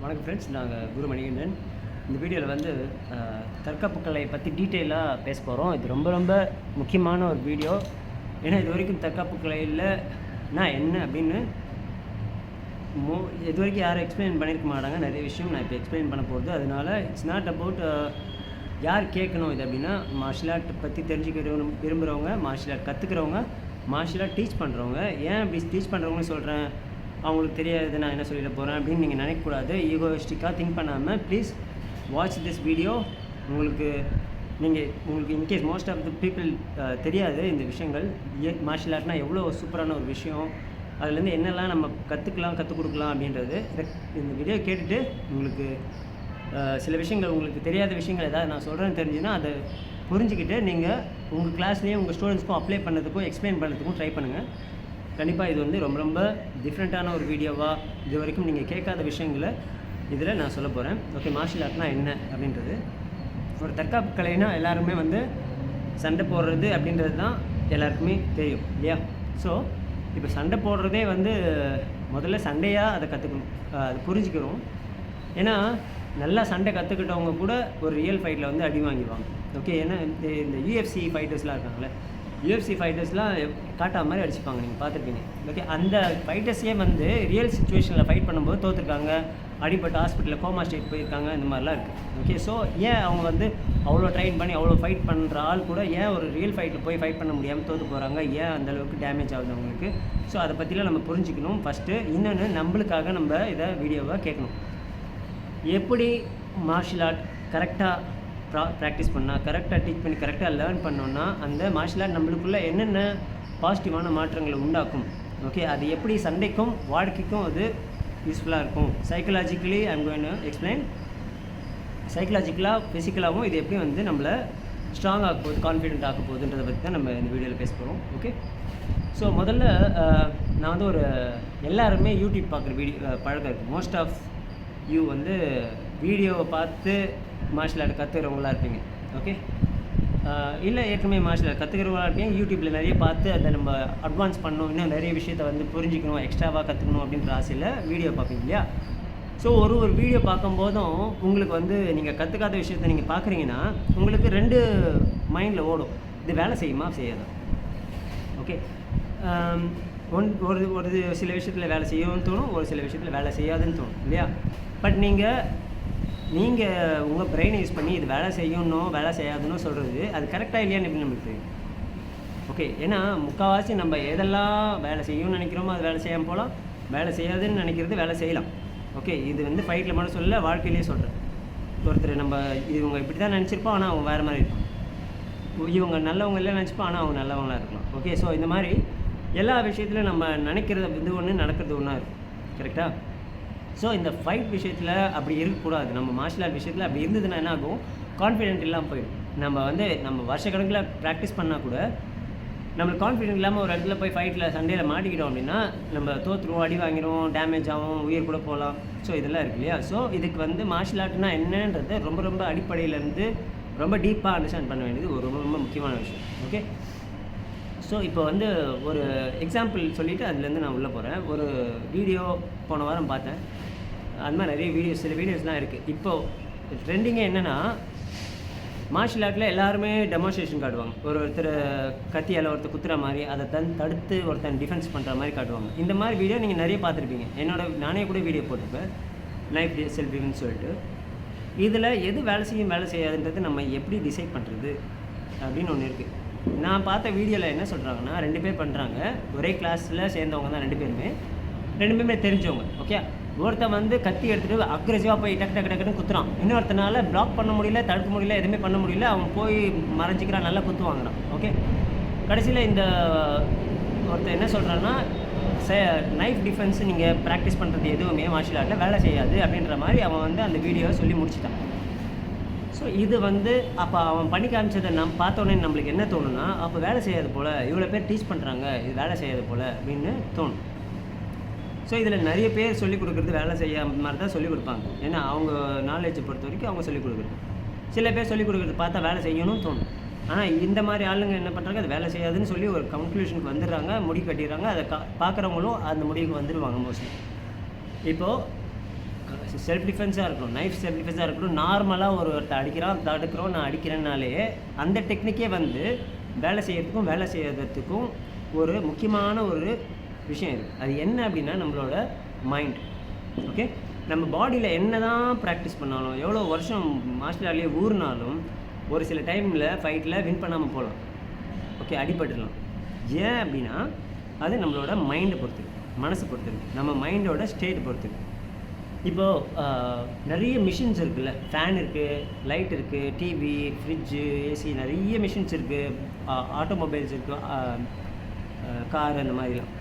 வணக்கம் ஃப்ரெண்ட்ஸ், நாங்கள் குரு மணிகண்டன். இந்த வீடியோவில் வந்து தற்காப்பு கலையை பற்றி டீட்டெயிலாக பேச போகிறோம். இது ரொம்ப ரொம்ப முக்கியமான ஒரு வீடியோ. ஏன்னா இது வரைக்கும் தற்காப்பு கலையில் நான் என்ன அப்படின்னு இது வரைக்கும் யாரும் எக்ஸ்பிளைன் பண்ணியிருக்க மாட்டாங்க. நிறைய விஷயம் நான் இப்போ எக்ஸ்பிளைன் பண்ண போகிறது. அதனால இட்ஸ் நாட் அபவுட் யார் கேட்கணும் இது அப்படின்னா, மார்ஷியல் ஆர்ட் பற்றி விரும்புகிறவங்க, மார்ஷியல் ஆர்ட் கற்றுக்கிறவங்க, மார்ஷியல் ஆர்ட் டீச் பண்ணுறவங்க. ஏன் அப்படி டீச் பண்ணுறவங்கன்னு சொல்கிறேன், அவங்களுக்கு தெரியாது நான் என்ன சொல்லிட போகிறேன் அப்படின்னு நீங்கள் நினைக்கக்கூடாது. ஈகோயிஸ்டிக்காக திங்க் பண்ணாமல் ப்ளீஸ் வாட்ச் திஸ் வீடியோ. உங்களுக்கு in case most of the people தெரியாது இந்த விஷயங்கள். மார்ஷியல் ஆர்ட்னால் எவ்வளோ சூப்பரான ஒரு விஷயம், அதுலேருந்து என்னெல்லாம் நம்ம கற்றுக் கொடுக்கலாம் அப்படின்றது. இந்த வீடியோ கேட்டுட்டு உங்களுக்கு சில விஷயங்கள், உங்களுக்கு தெரியாத விஷயங்கள் ஏதாவது நான் சொல்கிறேன்னு தெரிஞ்சுன்னா அதை புரிஞ்சுக்கிட்டு நீங்கள் உங்கள் கிளாஸ்லேயும் உங்கள் ஸ்டூடெண்ட்ஸ்க்கும் அப்ளை பண்ணுறதுக்கும் எக்ஸ்பிளைன் பண்ணுறதுக்கும் ட்ரை பண்ணுங்கள். கண்டிப்பாக இது வந்து ரொம்ப ரொம்ப டிஃப்ரெண்ட்டான ஒரு வீடியோவாக, இது வரைக்கும் நீங்கள் கேட்காத விஷயங்களை இதில் நான் சொல்ல போகிறேன். ஓகே, மார்ஷியல் ஆர்ட்னா என்ன அப்படின்றது. ஒரு தற்காப்பு கலைனா எல்லாருமே வந்து சண்டை போடுறது அப்படின்றது தான் எல்லாருக்குமே தெரியும் இல்லையா? ஸோ இப்போ சண்டை போடுறதே வந்து முதல்ல சண்டையாக அதை கற்றுக்கணும், அதை புரிஞ்சுக்கிறோம். ஏன்னா நல்லா சண்டை கற்றுக்கிட்டவங்க கூட ஒரு ரியல் ஃபைட்டில் வந்து அடி வாங்கிடுவாங்க. ஓகே, ஏன்னா இந்த UFC ஃபைட்டர்ஸ்லாம் இருக்காங்களே, UFC ஃபைட்டர்ஸ்லாம் காட்டா மாதிரி அடிச்சுப்பாங்க, நீங்கள் பார்த்துருப்பீங்க. ஓகே, அந்த ஃபைட்டர்ஸே வந்து ரியல் சுச்சுவேஷனில் ஃபைட் பண்ணும்போது தோற்றுருக்காங்க, அடிப்பட்டு ஹாஸ்பிட்டலில் கோமா ஸ்டேட் போயிருக்காங்க, இந்த மாதிரிலாம் இருக்குது. ஓகே, ஸோ ஏன் அவங்க வந்து அவ்வளோ ட்ரெயின் பண்ணி அவ்வளோ ஃபைட் பண்ணுற ஆள் கூட ஏன் ஒரு ரியல் ஃபைட்டில் போய் ஃபைட் பண்ண முடியாமல் தோற்று போகிறாங்க, ஏன் அந்தளவுக்கு டேமேஜ் ஆகுது அவங்களுக்கு? ஸோ அதை பற்றிலாம் நம்ம புரிஞ்சுக்கணும் ஃபஸ்ட்டு. இன்னொன்று, நம்மளுக்காக நம்ம இதை வீடியோவாக கேட்கணும். எப்படி மார்ஷியல் ஆர்ட் கரெக்டாக ப்ராக்டிஸ் பண்ணால், கரெக்டாக டீச் பண்ணி கரெக்டாக லேர்ன் பண்ணோன்னா அந்த மார்ஷியல் ஆர்ட் நம்மளுக்குள்ளே என்னென்ன பாசிட்டிவான மாற்றங்களை உண்டாக்கும். ஓகே, அது எப்படி சண்டைக்கும் வாழ்க்கைக்கும் அது யூஸ்ஃபுல்லாக இருக்கும். Psychologically I'm going to explain. சைக்கலாஜிக்கலாக ஃபிசிக்கலாகவும் இது எப்படி வந்து நம்மளை ஸ்ட்ராங் ஆக போகுது, கான்ஃபிடென்ட் ஆக போகுதுன்றதை பற்றி தான் நம்ம இந்த வீடியோவில் பேச போகிறோம். ஓகே, ஸோ முதல்ல நான் வந்து எல்லாருமே யூடியூப் பார்க்குற பழக்கம் இருக்குது. மோஸ்ட் ஆஃப் யூ வந்து வீடியோவை பார்த்து மார்ஷியல் ஆர்ட் கற்றுக்கிறவங்களா இருப்பீங்க. ஓகே, இல்லை ஏற்கனவே மார்ஷியல் ஆர்ட் கற்றுக்கிறவங்களா இருப்பீங்க. யூடியூப்பில் நிறைய பார்த்து அதை நம்ம அட்வான்ஸ் பண்ணணும், இன்னும் நிறைய விஷயத்தை வந்து புரிஞ்சிக்கணும், எக்ஸ்ட்ராவாக கற்றுக்கணும் அப்படின்ற ஆசையில் வீடியோ பார்ப்பீங்க இல்லையா? ஸோ ஒரு வீடியோ பார்க்கும்போதும் உங்களுக்கு வந்து நீங்கள் கற்றுக்காத விஷயத்தை நீங்கள் பார்க்குறீங்கன்னா உங்களுக்கு ரெண்டு மைண்டில் ஓடும், இது வேலை செய்யுமா செய்யாதா? ஓகே, ஒரு சில விஷயத்தில் வேலை செய்யணும்னு தோணும், ஒரு சில விஷயத்தில் வேலை செய்யாதுன்னு தோணும் இல்லையா? பட் நீங்கள் உங்கள் பிரெயினை யூஸ் பண்ணி இது வேலை செய்யணும் வேலை செய்யாதுன்னு சொல்கிறது அது கரெக்டாக இல்லையான்னு எப்படி நம்மளுக்கு தெரியும்? ஓகே, ஏன்னா முக்கால்வாசி நம்ம எதெல்லாம் வேலை செய்யணும்னு நினைக்கிறோமோ அது வேலை செய்யாமல் போகலாம், வேலை செய்யாதுன்னு நினைக்கிறது வேலை செய்யலாம். ஓகே, இது வந்து ஃபைட்டில் மட்டும் சொல்ல, வாழ்க்கையிலேயே சொல்கிறேன். ஒருத்தர் நம்ம இவங்க இப்படி தான் நினச்சிருப்போம், ஆனால் அவங்க வேறு மாதிரி இருப்பாங்க. இவங்க நல்லவங்க எல்லாம் நினச்சிப்போம், ஆனால் அவங்க நல்லவங்களாக இருக்கலாம். ஓகே, ஸோ இந்த மாதிரி எல்லா விஷயத்துலையும் நம்ம நினைக்கிறது இது ஒன்று, நடக்கிறது ஒன்றா இருக்கும். கரெக்டாக? ஸோ இந்த ஃபைட் விஷயத்தில் அப்படி இருக்கக்கூடாது. நம்ம மார்ஷியல் ஆர்ட் விஷயத்தில் அப்படி இருந்ததுன்னா என்ன ஆகும், கான்ஃபிடென்ட் இல்லாமல் போயிடும். நம்ம வருஷக்கணக்கில் ப்ராக்டிஸ் பண்ணால் கூட நம்மளுக்கு கான்ஃபிடென்ட் இல்லாமல் ஒரு இடத்துல போய் ஃபைட்டில் சண்டையில் மாட்டிக்கிட்டோம் அப்படின்னா நம்ம தோற்றுருவோம், அடி வாங்கிடுவோம், டேமேஜ் ஆகும், உயிர் கூட போகலாம். ஸோ இதெல்லாம் இருக்கு இல்லையா? ஸோ இதுக்கு வந்து மார்ஷியல் ஆர்ட்னா என்னன்றது ரொம்ப ரொம்ப அடிப்படையிலேருந்து ரொம்ப டீப்பாக அண்டர்ஸ்டாண்ட் பண்ண வேண்டியது ஒரு ரொம்ப ரொம்ப முக்கியமான விஷயம். ஓகே, ஸோ இப்போ வந்து ஒரு எக்ஸாம்பிள் சொல்லிவிட்டு அதுலேருந்து நான் உள்ளே போகிறேன். ஒரு வீடியோ போன வாரம் பார்த்தேன், அது மாதிரி நிறைய சில வீடியோஸ்லாம் இருக்குது. இப்போது ட்ரெண்டிங்கே என்னென்னா, மார்ஷியல் ஆர்ட்டில் எல்லாருமே டெமான்ஸ்ட்ரேஷன் காட்டுவாங்க. ஒருத்தர் கத்தியால் ஒருத்தர் குத்துற மாதிரி, அதை தடுத்து ஒருத்தன் டிஃபென்ஸ் பண்ணுற மாதிரி காட்டுவாங்க. இந்த மாதிரி வீடியோ நீங்கள் நிறைய பார்த்துருப்பீங்க. நானே கூட வீடியோ போட்டிருப்பேன், லைஃப் செல்ஃப் டிஃபென்ஸ் சொல்லிட்டு. இதில் எது வேலை செய்யும் வேலை செய்யாதுன்றது நம்ம எப்படி டிசைட் பண்ணுறது அப்படின்னு ஒன்று இருக்குது. நான் பார்த்த வீடியோவில் என்ன சொல்கிறாங்கன்னா, 2 பேர் பண்ணுறாங்க, ஒரே கிளாஸில் சேர்ந்தவங்க தான் 2 பேருமே தெரிஞ்சவங்க. ஓகே, ஒருத்தன் வந்து கத்தி எடுத்துகிட்டு அக்ரெசிவாக போய் டக்குன்னு குத்துறான், இன்னொருத்தனால பிளாக் பண்ண முடியல, தடுக்க முடியல, எதுவுமே பண்ண முடியல, அவன் போய் மறைஞ்சிக்கிறான், நல்லா குத்து வாங்குறான். ஓகே, கடைசியில் இந்த ஒருத்தர் என்ன சொல்கிறான்னா, நைஃப் டிஃபென்ஸ் நீங்கள் ப்ராக்டிஸ் பண்ணுறது எதுவுமே மார்ஷியல் ஆர்ட்டில் வேலை செய்யாது அப்படின்ற மாதிரி அவன் வந்து அந்த வீடியோவை சொல்லி முடிச்சிட்டான். ஸோ இது வந்து அப்போ அவன் பண்ணி காமிச்சதை நம்ம பார்த்தோன்னே நம்மளுக்கு என்ன தோணுன்னா, அப்போ வேலை செய்யாது போல், இவ்வளோ பேர் டீச் பண்ணுறாங்க, இது வேலை செய்யாது போல் அப்படின்னு தோணும். ஸோ இதில் நிறைய பேர் சொல்லிக் கொடுக்குறது வேலை செய்ய மாதிரி தான் சொல்லிக் கொடுப்பாங்க. ஏன்னா அவங்க நாலேஜை பொறுத்த வரைக்கும் அவங்க சொல்லிக் கொடுக்குறது. சில பேர் சொல்லிக் கொடுக்குறது பார்த்தா வேலை செய்யணும்னு தோணும். ஆனால் இந்த மாதிரி ஆளுங்க என்ன பண்ணுறாங்க, அது வேலை செய்யாதுன்னு சொல்லி ஒரு கன்க்ளூஷனுக்கு வந்துடுறாங்க, முடி கட்டிடுறாங்க. அதை பார்க்குறவங்களும் அந்த முடிவுக்கு வந்துடுவாங்க மோஸ்ட்லி. இப்போது செல்ஃப் டிஃபென்ஸாக இருக்கணும், நைஃப் செல்ஃப் டிஃபென்ஸாக இருக்கணும். நார்மலாக ஒருத்தர் அடிக்கிறான், தடுக்கிறோம், நான் அடிக்கிறேன்னாலே அந்த டெக்னிக்கே வந்து வேலை செய்யறதுக்கும் ஒரு முக்கியமான ஒரு விஷயம் இருக்குது. அது என்ன அப்படின்னா நம்மளோட மைண்ட். ஓகே, நம்ம பாடியில் என்ன தான் ப்ராக்டிஸ் பண்ணாலும், எவ்வளோ வருஷம் மார்ஷியல் ஆர்ட்லேயே ஊறினாலும் ஒரு சில டைமில் ஃபைட்டில் வின் பண்ணாமல் போகலாம். ஓகே, அடிபட்டுடலாம். ஏன் அப்படின்னா அது நம்மளோட மைண்டை பொறுத்துருக்கு, மனசை பொறுத்துருக்கு, நம்ம மைண்டோட ஸ்டேட் பொறுத்துருக்கு. இப்போது நிறைய மிஷின்ஸ் இருக்குல்ல, ஃபேன் இருக்குது, லைட் இருக்குது, டிவி, ஃப்ரிட்ஜு, ஏசி, நிறைய மிஷின்ஸ் இருக்குது, ஆட்டோமொபைல்ஸ் இருக்குது, கார், அந்த மாதிரிலாம்.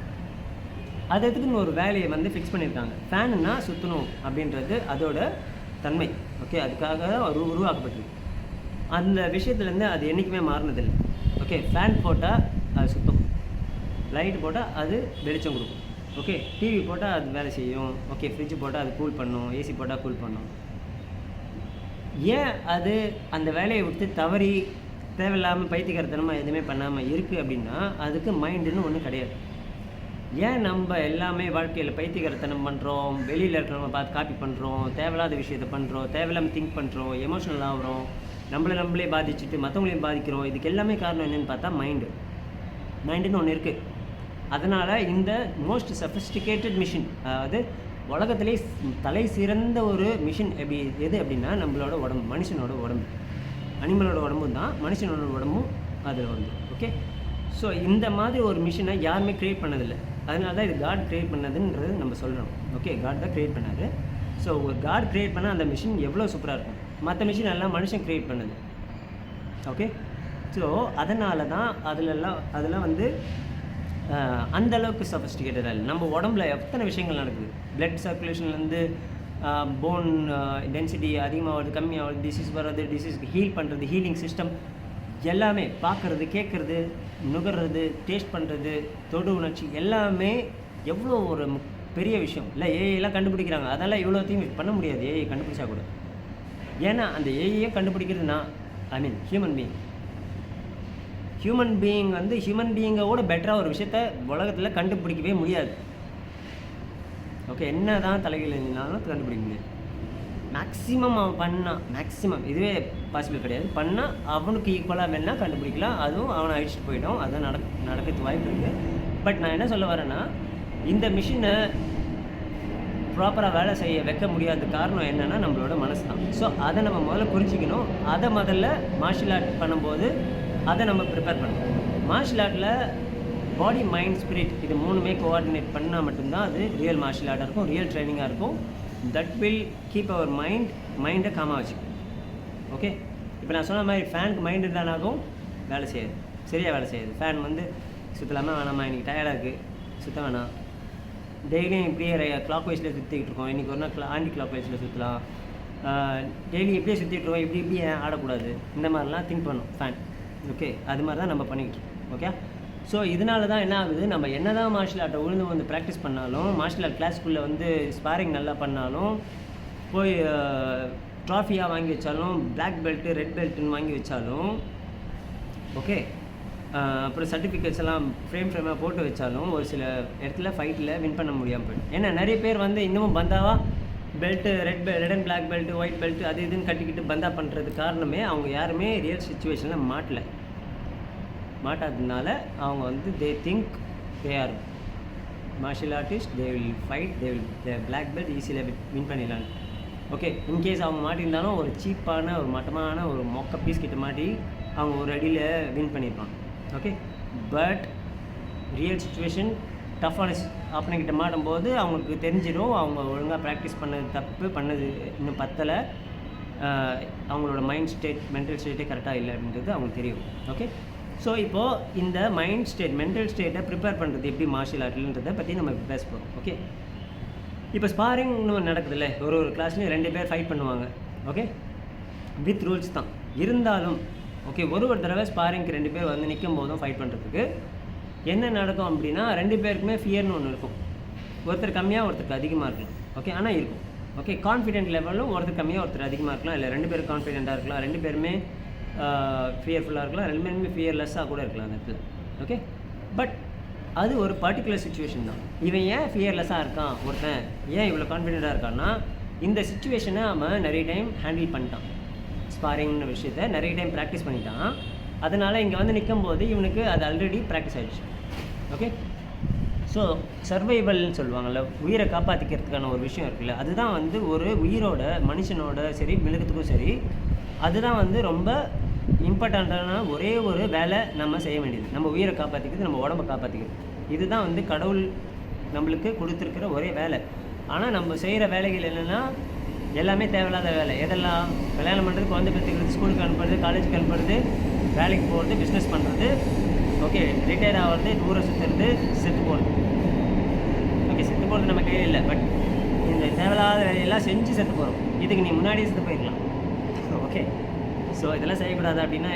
அது எதுக்குன்னு ஒரு வேலையை வந்து ஃபிக்ஸ் பண்ணியிருக்காங்க. ஃபேனுன்னா சுற்றணும் அப்படின்றது அதோட தன்மை. ஓகே, அதுக்காக உருவாக்கப்பட்டிருக்கு. அந்த விஷயத்துலேருந்து அது என்றைக்குமே மாறினதில்லை. ஓகே, ஃபேன் போட்டால் அது சுத்தம், லைட் போட்டால் அது வெளிச்சம் கொடுக்கும். ஓகே, டிவி போட்டால் அது வேலை செய்யும். ஓகே, ஃப்ரிட்ஜ் போட்டால் அது கூல் பண்ணும், ஏசி போட்டால் கூல் பண்ணும். ஏன் அது அந்த வேலையை விட்டு தவறி தேவையில்லாமல் பைத்தியக்காரத்தனமாக எதுவுமே பண்ணாமல் இருக்குது அப்படின்னா அதுக்கு மைண்டுன்னு ஒன்றும் கிடையாது. ஏன் நம்ம எல்லாமே வாழ்க்கையில் பைத்தியக்காரத்தனம் பண்ணுறோம், வெளியில் இருக்கிறவங்க பார்த்து காப்பி பண்ணுறோம், தேவையில்லாத விஷயத்தை பண்ணுறோம், தேவையில்லாமல் திங்க் பண்ணுறோம், எமோஷனல் ஆகிறோம், நம்மளே பாதிச்சுட்டு மற்றவங்களையும் பாதிக்கிறோம். இதுக்கு எல்லாமே காரணம் என்னென்னு பார்த்தா மைண்டுன்னு ஒன்று இருக்குது. அதனால் இந்த மோஸ்ட் சஃபிஸ்டிகேட்டட் மிஷின், அதாவது உலகத்திலே தலை சிறந்த ஒரு மிஷின் எது அப்படின்னா நம்மளோட உடம்பு, மனுஷனோட உடம்பு. அனிமலோட உடம்பும் தான், மனுஷனோட உடம்பும் அதில் வந்து. ஓகே, ஸோ இந்த மாதிரி ஒரு மிஷினை யாருமே க்ரியேட் பண்ணதில்லை. அதனால தான் இது காட் க்ரியேட் பண்ணதுன்றது நம்ம சொல்கிறோம். ஓகே, காட் தான் க்ரியேட் பண்ணார். ஸோ ஒரு காட் க்ரியேட் பண்ணால் அந்த மிஷின் எவ்வளோ சூப்பராக இருக்கும். மற்ற மிஷின் எல்லாம் மனுஷன் க்ரியேட் பண்ணது. ஓகே, ஸோ அதனால தான் அதெல்லாம் வந்து அந்தளவுக்கு சஃபிஸ்டிகேட்டடாக இல்லை. நம்ம உடம்புல எத்தனை விஷயங்கள் நடக்குது. பிளட் சர்க்குலேஷன்லேருந்து போன் டென்சிட்டி அதிகமாகிறது, கம்மியாகிறது, டிசீஸ் வர்றது, டிசீஸ் ஹீல் பண்ணுறது, ஹீலிங் சிஸ்டம் எல்லாமே பார்க்குறது, கேட்குறது, நுகர்றது, டேஸ்ட் பண்ணுறது, தொடு உணர்ச்சி எல்லாமே எவ்வளோ ஒரு பெரிய விஷயம் இல்லை. ஏஐலாம் கண்டுபிடிக்கிறாங்க, அதெல்லாம் இவ்வளோத்தையும் பண்ண முடியாது ஏஐ கண்டுபிடிச்சா கூட. ஏன்னா அந்த ஏஐயே கண்டுபிடிக்கிறது ஹியூமன் பீயிங் வந்து ஹியூமன் பீயிங்கோட பெட்டராக ஒரு விஷயத்த உலகத்தில் கண்டுபிடிக்கவே முடியாது. ஓகே, என்ன தான் தலைகள் இருந்தாலும் கண்டுபிடிக்க முடியாது. மேக்ஸிமம் அவன் மேக்ஸிமம் இதுவே பாசிபிள் கிடையாது. பண்ணால் அவனுக்கு ஈக்குவலாக வேணால் கண்டுபிடிக்கலாம், அதுவும் அவனை அழிச்சிட்டு போயிடும். அதுதான் நடக்கிறதுக்கு வாய்ப்பு இருக்குது. பட் நான் என்ன சொல்ல வரேன்னா, இந்த மிஷினை ப்ராப்பராக வேலை செய்ய வைக்க முடியாத காரணம் என்னென்னா நம்மளோட மனசு தான். ஸோ அதை நம்ம முதல்ல புரிஞ்சிக்கணும். அதை முதல்ல மார்ஷியல் ஆர்ட் பண்ணும்போது அதை நம்ம ப்ரிப்பேர் பண்ணணும். மார்ஷியல் ஆர்ட்டில் பாடி, மைண்ட், ஸ்பிரிட் இது மூணுமே கோஆர்டினேட் பண்ணால் மட்டும்தான் அது ரியல் மார்ஷியல் ஆர்ட்டாக இருக்கும், ரியல் ட்ரைனிங்காக இருக்கும். தட் வில் கீப் அவர் மைண்டை காமாக வச்சுக்கும். ஓகே, இப்போ நான் சொன்ன மாதிரி ஃபேனுக்கு மைண்டு இருந்தானாகும் வேலை செய்யாது, சரியாக வேலை செய்யாது. ஃபேன் வந்து சுற்றலாமா வேணாமா, இன்றைக்கி டயர்டாக இருக்குது, சுற்ற வேணாம், டெய்லியும் இப்படியே கிளாக் வைஸில் சுற்றிக்கிட்டு இருக்கோம், இன்றைக்கி ஒரு நாள் ஆன்டி கிளாக் வைஸில் சுற்றலாம், டெய்லி இப்படியே சுற்றிட்டு இருக்கோம், இப்படி ஆடக்கூடாது, இந்த மாதிரிலாம் திங்க் பண்ணும் ஃபேன். ஓகே, அது மாதிரி தான் நம்ம பண்ணிக்கிட்டு இருக்கோம். ஓகே, ஸோ இதனால தான் என்ன ஆகுது, நம்ம என்ன தான் மார்ஷியல் ஆர்ட்டை வந்து ப்ராக்டிஸ் பண்ணாலும், மார்ஷியல் ஆர்ட் கிளாஸ்க்குள்ளே வந்து ஸ்பாரிங் நல்லா பண்ணாலும், போய் ட்ராஃபியாக வாங்கி வச்சாலும், பிளாக் பெல்ட்டு ரெட் பெல்ட்டுன்னு வாங்கி வச்சாலும், ஓகே, அப்புறம் சர்டிஃபிகேட்ஸ் எல்லாம் ஃப்ரேமாக போட்டு வச்சாலும் ஒரு சில இடத்துல ஃபைட்டில் வின் பண்ண முடியாமல் போய்டும். ஏன்னா நிறைய பேர் வந்து இன்னமும் பந்தாவா belt red and black belt white belt அது இதுன்னு கட்டிக்கிட்டு பந்தா பண்ணுறதுக்கு காரணமே அவங்க யாருமே ரியல் சுச்சுவேஷனில் மாட்டாததுனால அவங்க வந்து they think they are martial artist, they will fight, they black belt ஈஸியில் வின் பண்ணிடலான்னு. ஓகே, இன்கேஸ் அவங்க மாட்டியிருந்தாலும் ஒரு சீப்பான ஒரு மட்டமான ஒரு மொக்க பீஸ் கிட்ட மாட்டி அவங்க ஒரு அடியில் வின் பண்ணியிருப்பாங்க. ஓகே, பட் ரியல் சுச்சுவேஷன் டஃப்பான ஆப்பனங்கிட்ட மாட்டும்போது அவங்களுக்கு தெரிஞ்சிடும் அவங்க ஒழுங்காக ப்ராக்டிஸ் பண்ணது தப்பு, பண்ணது இன்னும் பத்தலை, அவங்களோட மைண்ட் ஸ்டேட் மென்டல் ஸ்டேட்டே கரெக்டாக இல்லை அப்படின்றது அவங்களுக்கு தெரியும். ஓகே, ஸோ இப்போது இந்த மைண்ட் ஸ்டேட் மென்டல் ஸ்டேட்டை ப்ரிப்பேர் பண்ணுறது எப்படி மார்ஷியல் ஆர்ட்ன்றதை பற்றி நம்ம பேச போகிறோம். ஓகே, இப்போ ஸ்பாரிங்னு நடக்குதுல்ல, ஒரு கிளாஸ்லேயும் 2 பேர் ஃபைட் பண்ணுவாங்க. ஓகே, வித் ரூல்ஸ் தான் இருந்தாலும். ஓகே, ஒரு தடவை ஸ்பாரிங்க்கு 2 பேர் வந்து நிற்கும் போதும் ஃபைட் பண்ணுறதுக்கு என்ன நடக்கும் அப்படின்னா 2 பேருக்குமே ஃபியர்னு ஒன்று இருக்கும். ஒருத்தர் கம்மியாக ஒருத்தருக்கு அதிகமாக இருக்கலாம். ஓகே, ஆனால் இருக்கும். ஓகே, கான்ஃபிடென்ட் லெவலும் ஒருத்தர் கம்மியாக ஒருத்தர் அதிகமாக இருக்கலாம், இல்லை 2 பேரும் கான்ஃபிடென்ட்டாக இருக்கலாம், 2 பேருமே ஃபியர்ஃபுல்லாக இருக்கலாம், 2 பேருமே ஃபியர்லெஸ்ஸாக கூட இருக்கலாம் அந்த இடத்துல. ஓகே, பட் அது ஒரு பர்டிகுலர் சுச்சுவேஷன் தான். இவன் ஏன் ஃபியர்லெஸ்ஸாக இருக்கான், ஒருத்தன் ஏன் இவ்வளோ கான்ஃபிடென்ட்டாக இருக்கான்னா இந்த சிச்சுவேஷனை அவன் நிறைய டைம் ஹேண்டில் பண்ணிட்டான். ஸ்பாரிங்னு விஷயத்த நிறைய டைம் ப்ராக்டிஸ் பண்ணிட்டான். அதனால் இங்கே வந்து நிற்கும்போது இவனுக்கு அது ஆல்ரெடி ப்ராக்டிஸ் ஆகிடுச்சு. ஓகே, ஸோ சர்வைவல்னு சொல்லுவாங்கள்ல, உயிரை காப்பாற்றிக்கிறதுக்கான ஒரு விஷயம் இருக்குல்ல, அதுதான் வந்து ஒரு உயிரோட மனுஷனோட சரி மிருகத்துக்கும் சரி, அதுதான் வந்து ரொம்ப இம்பார்ட்டண்ட்டான ஒரே ஒரு வேலை நம்ம செய்ய வேண்டியது. நம்ம உயிரை காப்பாற்றிக்கிறது, நம்ம உடம்பை காப்பாற்றிக்கிறது. இதுதான் வந்து கடவுள் நம்மளுக்கு கொடுத்துருக்கிற ஒரே வேலை. ஆனால் நம்ம செய்கிற வேலைகள் என்னென்னா எல்லாமே தேவையில்லாத வேலை. எதெல்லாம்? கல்யாணம் பண்ணுறது, குழந்தை பெற்றுக்கிறது, ஸ்கூலுக்கு அனுப்புறது, காலேஜுக்கு அனுப்புறது, வேலைக்கு போகிறது, பிஸ்னஸ் பண்ணுறது, ஓகே, ரிட்டையர் ஆகிறது, ஊரை சுற்றுறது, செத்து போகிறது. ஓகே, செத்து போகிறது நம்ம கையில் இல்லை, பட் இந்த தேவையில்லாத வேலையெல்லாம் செஞ்சு செத்து போகிறோம். இதுக்கு நீ முன்னாடியே செத்து போயிடலாம். ஓகே, ஸோ இதெல்லாம் செய்யக்கூடாது அப்படின்னா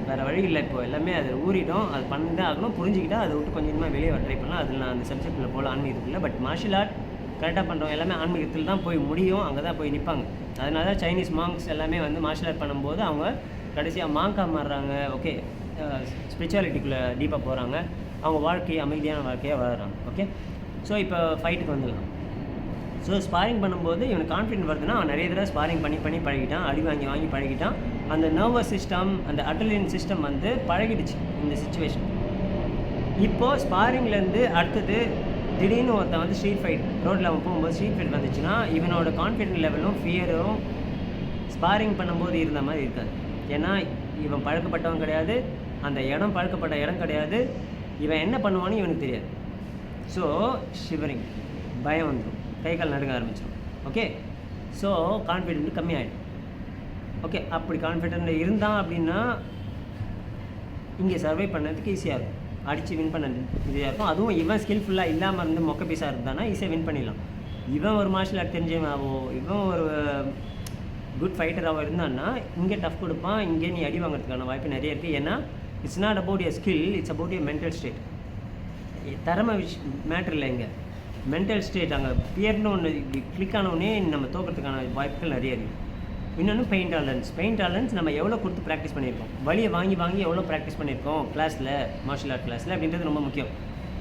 வேறு வழி இல்லை. இப்போ எல்லாமே அது ஊறிட்டோம், அது பண்ணி தான் ஆகணும். புரிஞ்சுக்கிட்டா அதை விட்டு கொஞ்சம் கொஞ்சமாக வெளியே ட்ரை பண்ணலாம். அதில் நான் அந்த சப்ஜெக்டில் போல் ஆன்மீகத்தில், பட் மார்ஷியல் ஆர்ட் கரெக்டாக பண்ணுறோம் எல்லாமே ஆன்மீகத்தில் தான் போய் முடியும், அங்கே தான் போய் நிற்பாங்க. அதனால தான் சைனீஸ் மாங்க்ஸ் எல்லாமே வந்து மார்ஷியல் ஆர்ட் பண்ணும்போது அவங்க கடைசியாக மாங்காக மாறுறாங்க. ஓகே, ஸ்பிரிச்சுவாலிட்டிக்குள்ளே டீப்பாக போகிறாங்க, அவங்க வாழ்க்கையை அமைதியான வாழ்க்கையாக வாழ்கிறாங்க. ஓகே, ஸோ இப்போ ஃபைட்டுக்கு வந்துடலாம். ஸோ ஸ்பாரிங் பண்ணும்போது இவனுக்கு கான்ஃபிடென்ட் வருதுன்னா அவன் நிறைய தடவை ஸ்பாரிங் பண்ணி பழகிட்டான், அடி வாங்கி பழகிட்டான். அந்த நர்வஸ் சிஸ்டம், அந்த அட்ரினலின் சிஸ்டம் வந்து பழகிடுச்சு இந்த சிச்சுவேஷன். இப்போது ஸ்பாரிங்லேருந்து அடுத்தது திடீர்னு ஒருத்தன் வந்து ஸ்ட்ரீட் ஃபைட் ரோட்டில் அவன் போகும்போது ஸ்ட்ரீட் ஃபைட் வந்துச்சுன்னா இவனோட கான்ஃபிடென்ட் லெவலும் ஃபியரும் ஸ்பாரிங் பண்ணும்போது இருந்த மாதிரி இருக்காது. ஏன்னா இவன் பழக்கப்பட்டவன் கிடையாது, அந்த இடம் பழக்கப்பட்ட இடம் கிடையாது, இவன் என்ன பண்ணுவான்னு இவனுக்கு தெரியாது. ஸோ ஷிவரிங், பயம் வந்துடும், கை கால் நடுங்க ஆரம்பிச்சிடும். ஓகே, ஸோ கான்ஃபிடென்ட் கம்மியாகிடும். ஓகே, அப்படி கான்ஃபிடென்ட் இருந்தான் அப்படின்னா இங்கே சர்வை பண்ணதுக்கு ஈஸியாக இருக்கும், அடித்து வின் பண்ண ஈஸியாக இருக்கும். அதுவும் இவன் ஸ்கில்ஃபுல்லாக இல்லாமல் இருந்து மொக்க பீஸாக இருந்தானா ஈஸியாக வின் பண்ணிடலாம். இவன் ஒரு மார்ஷியல் ஆர்ட் தெரிஞ்சவனாவோ, இவன் ஒரு குட் ஃபைட்டராகவோ இருந்தான்னா இங்கே டஃப் கொடுப்பான், இங்கே நீ அடி வாங்கிறதுக்கான வாய்ப்பு நிறைய இருக்குது. ஏன்னா it's not about a skill, it's about a mental state. திறமை மேட்ரு இல்லை, இங்கே மென்டல் ஸ்டேட். அங்கே பியர்னு ஒன்று கிளிக் ஆனவுடனே நம்ம தோக்கிறதுக்கான வாய்ப்புகள் நிறைய இருக்குது. இன்னொன்று பெயின் டாலரன்ஸ் நம்ம எவ்வளோ கொடுத்து ப்ராக்டிஸ் பண்ணியிருக்கோம், வழியை வாங்கி எவ்வளோ ப்ராக்டிஸ் பண்ணியிருக்கோம் கிளாஸில், மார்ஷியல் ஆர்ட் கிளாஸில் அப்படின்றது ரொம்ப முக்கியம்.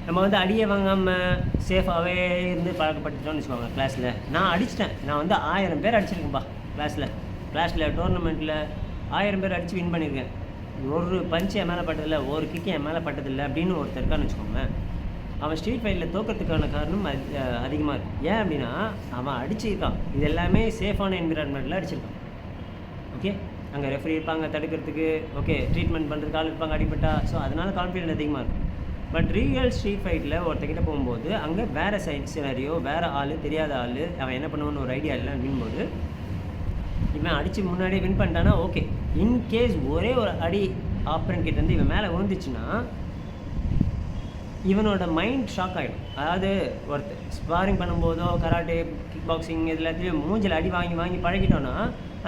நம்ம வந்து அடியை வாங்காமல் சேஃபாகவே இருந்து பழக்கப்பட்டுட்டோம்னு வச்சுக்கோங்க. கிளாஸில் நான் அடிச்சிட்டேன், நான் வந்து 1000 பேர் அடிச்சிருக்கேன்ப்பா கிளாஸில் டோர்னமெண்ட்டில் 1000 பேர் அடித்து வின் பண்ணியிருக்கேன். ஒரு பஞ்சு என் மேலே பட்டதில்லை, ஒரு கிக்கு என் மேலே பட்டதில்லை அப்படின்னு ஒருத்தர் இருக்கான்னு வச்சுக்கோங்க. அவன் ஸ்ட்ரீட் ஃபைட்டில் தோக்கிறதுக்கான காரணம் அதிகமாக இருக்குது. ஏன் அப்படின்னா அவன் அடிச்சிருக்கான், இது எல்லாமே சேஃபான என்விரான்மெண்ட்டில் அடிச்சிருக்கான். ஓகே, அங்கே ரெஃபரி இருப்பாங்க தடுக்கிறதுக்கு, ஓகே, ட்ரீட்மெண்ட் பண்ணுறதுக்கு ஆள் இருப்பாங்க அடிப்பட்டா. ஸோ அதனால் கான்ஃபிடென்ட் அதிகமாக இருக்கும். பட் ரியல் ஸ்ட்ரீட் ஃபைட்டில் ஒருத்தக்கிட்ட போகும்போது அங்கே வேறு சினாரியோ, வேறு ஆள், தெரியாத ஆள், அவன் என்ன பண்ணுவான்னு ஒரு ஐடியா இல்லை அப்படின்போது இவன் அடித்து முன்னாடியே வின் பண்ணிட்டானா ஓகே. இன்கேஸ் ஒரே ஒரு அடி ஆப்பரண்ட் கிட்டேருந்து இவன் மேலே விழுந்துச்சுன்னா இவனோட மைண்ட் ஷாக் ஆகிடும். அதாவது ஒருத்தர் ஸ்பாரிங் பண்ணும்போதோ கராட்டே, கிக் பாக்ஸிங் இது எல்லாத்துலேயும் மூஞ்சில் அடி வாங்கி பழகிட்டோன்னா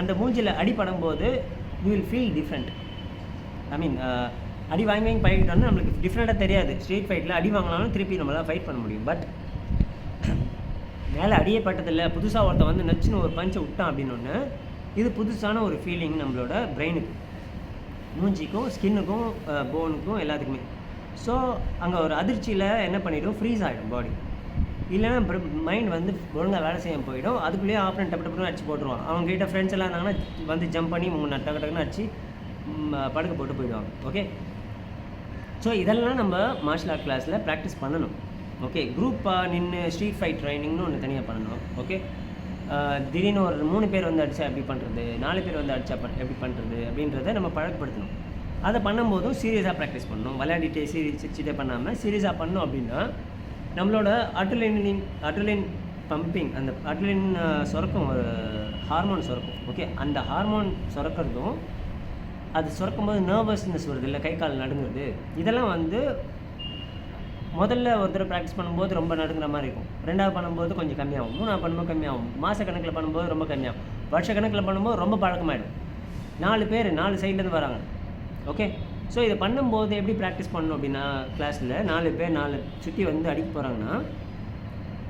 அந்த மூஞ்சில் அடி படும்போது யூ வில் ஃபீல் டிஃப்ரெண்ட். ஐ மீன் அடி வாங்கி பழகிட்டோன்னா நம்மளுக்கு டிஃப்ரெண்ட்டாக தெரியாது. ஸ்ட்ரீட் ஃபைட்டில் அடி வாங்கினாலும் திருப்பி நம்மளால் ஃபைட் பண்ண முடியும். பட் மேலே அடியே பட்டதில்லை, புதுசாக ஒருத்தன் வந்து நச்சுன்னு ஒரு பஞ்சை விட்டான் அப்படின்னு இது புதுசான ஒரு ஃபீலிங் நம்மளோட பிரெயினுக்கு, மூஞ்சிக்கும், ஸ்கின்னுக்கும், போனுக்கும், எல்லாத்துக்குமே. ஸோ அங்கே ஒரு அதிர்ச்சியில் என்ன பண்ணிவிடும், ஃப்ரீஸ் ஆகிடும் பாடி. இல்லைன்னா மைண்ட் வந்து ஒழுங்காக வேலை செய்ய போயிடும். அதுக்குள்ளேயே ஆப்ரன் டப்பு அடிச்சு போட்டுருவான். அவங்ககிட்ட ஃப்ரெண்ட்ஸ் எல்லாம் இருந்தாங்கன்னா வந்து ஜம்ப் பண்ணி டக்குன்னு அடிச்சு படுக்க போட்டு போயிடுவாங்க. ஓகே, ஸோ இதெல்லாம் நம்ம மார்ஷியல் ஆர்ட் கிளாஸில் ப்ராக்டிஸ் பண்ணணும். ஓகே, குரூப்பாக நின்று ஸ்ட்ரீட் ஃபைட் ட்ரைனிங்னு ஒன்று தனியாக பண்ணணும். ஓகே, திடீர்னு ஒரு 3 பேர் வந்து அடித்தா எப்படி பண்ணுறது, 4 பேர் வந்து அடித்தா எப்படி பண்ணுறது அப்படின்றத நம்ம பழக்கப்படுத்தணும். அதை பண்ணும்போதும் சீரியஸாக ப்ராக்டிஸ் பண்ணணும். விளையாடிட்டே சிரிச்சிட்டே பண்ணாமல் சீரியஸாக பண்ணோம் அப்படின்னா நம்மளோட அட்ரினலின் பம்பிங், அந்த அட்ரினலின் சுரக்கும், ஒரு ஹார்மோன் சுரக்கும். ஓகே, அந்த ஹார்மோன் சுரக்கிறதும் அது சுரக்கும்போது நர்வஸ்னஸ் வருது இல்லை, கை கால் நடுங்குறது, இதெல்லாம் வந்து முதல்ல ஒரு தடவை ப்ராக்டிஸ் பண்ணும்போது ரொம்ப நடுங்கிற மாதிரி இருக்கும். 2வது பண்ணும்போது கொஞ்சம் கம்மியாகும், 3வது பண்ணும்போது கம்மியாகும், மாதக்கணக்கில் பண்ணும்போது ரொம்ப கம்மியாகும், வருஷக்கணக்கில் பண்ணும்போது ரொம்ப பழக்கமாகிடும். 4 பேர் 4 சைட்லேருந்து வராங்க. ஓகே, ஸோ இதை பண்ணும்போது எப்படி ப்ராக்டிஸ் பண்ணணும் அப்படின்னா கிளாஸில் 4 பேர் 4 சுற்றி வந்து அடிக்க போகிறாங்கன்னா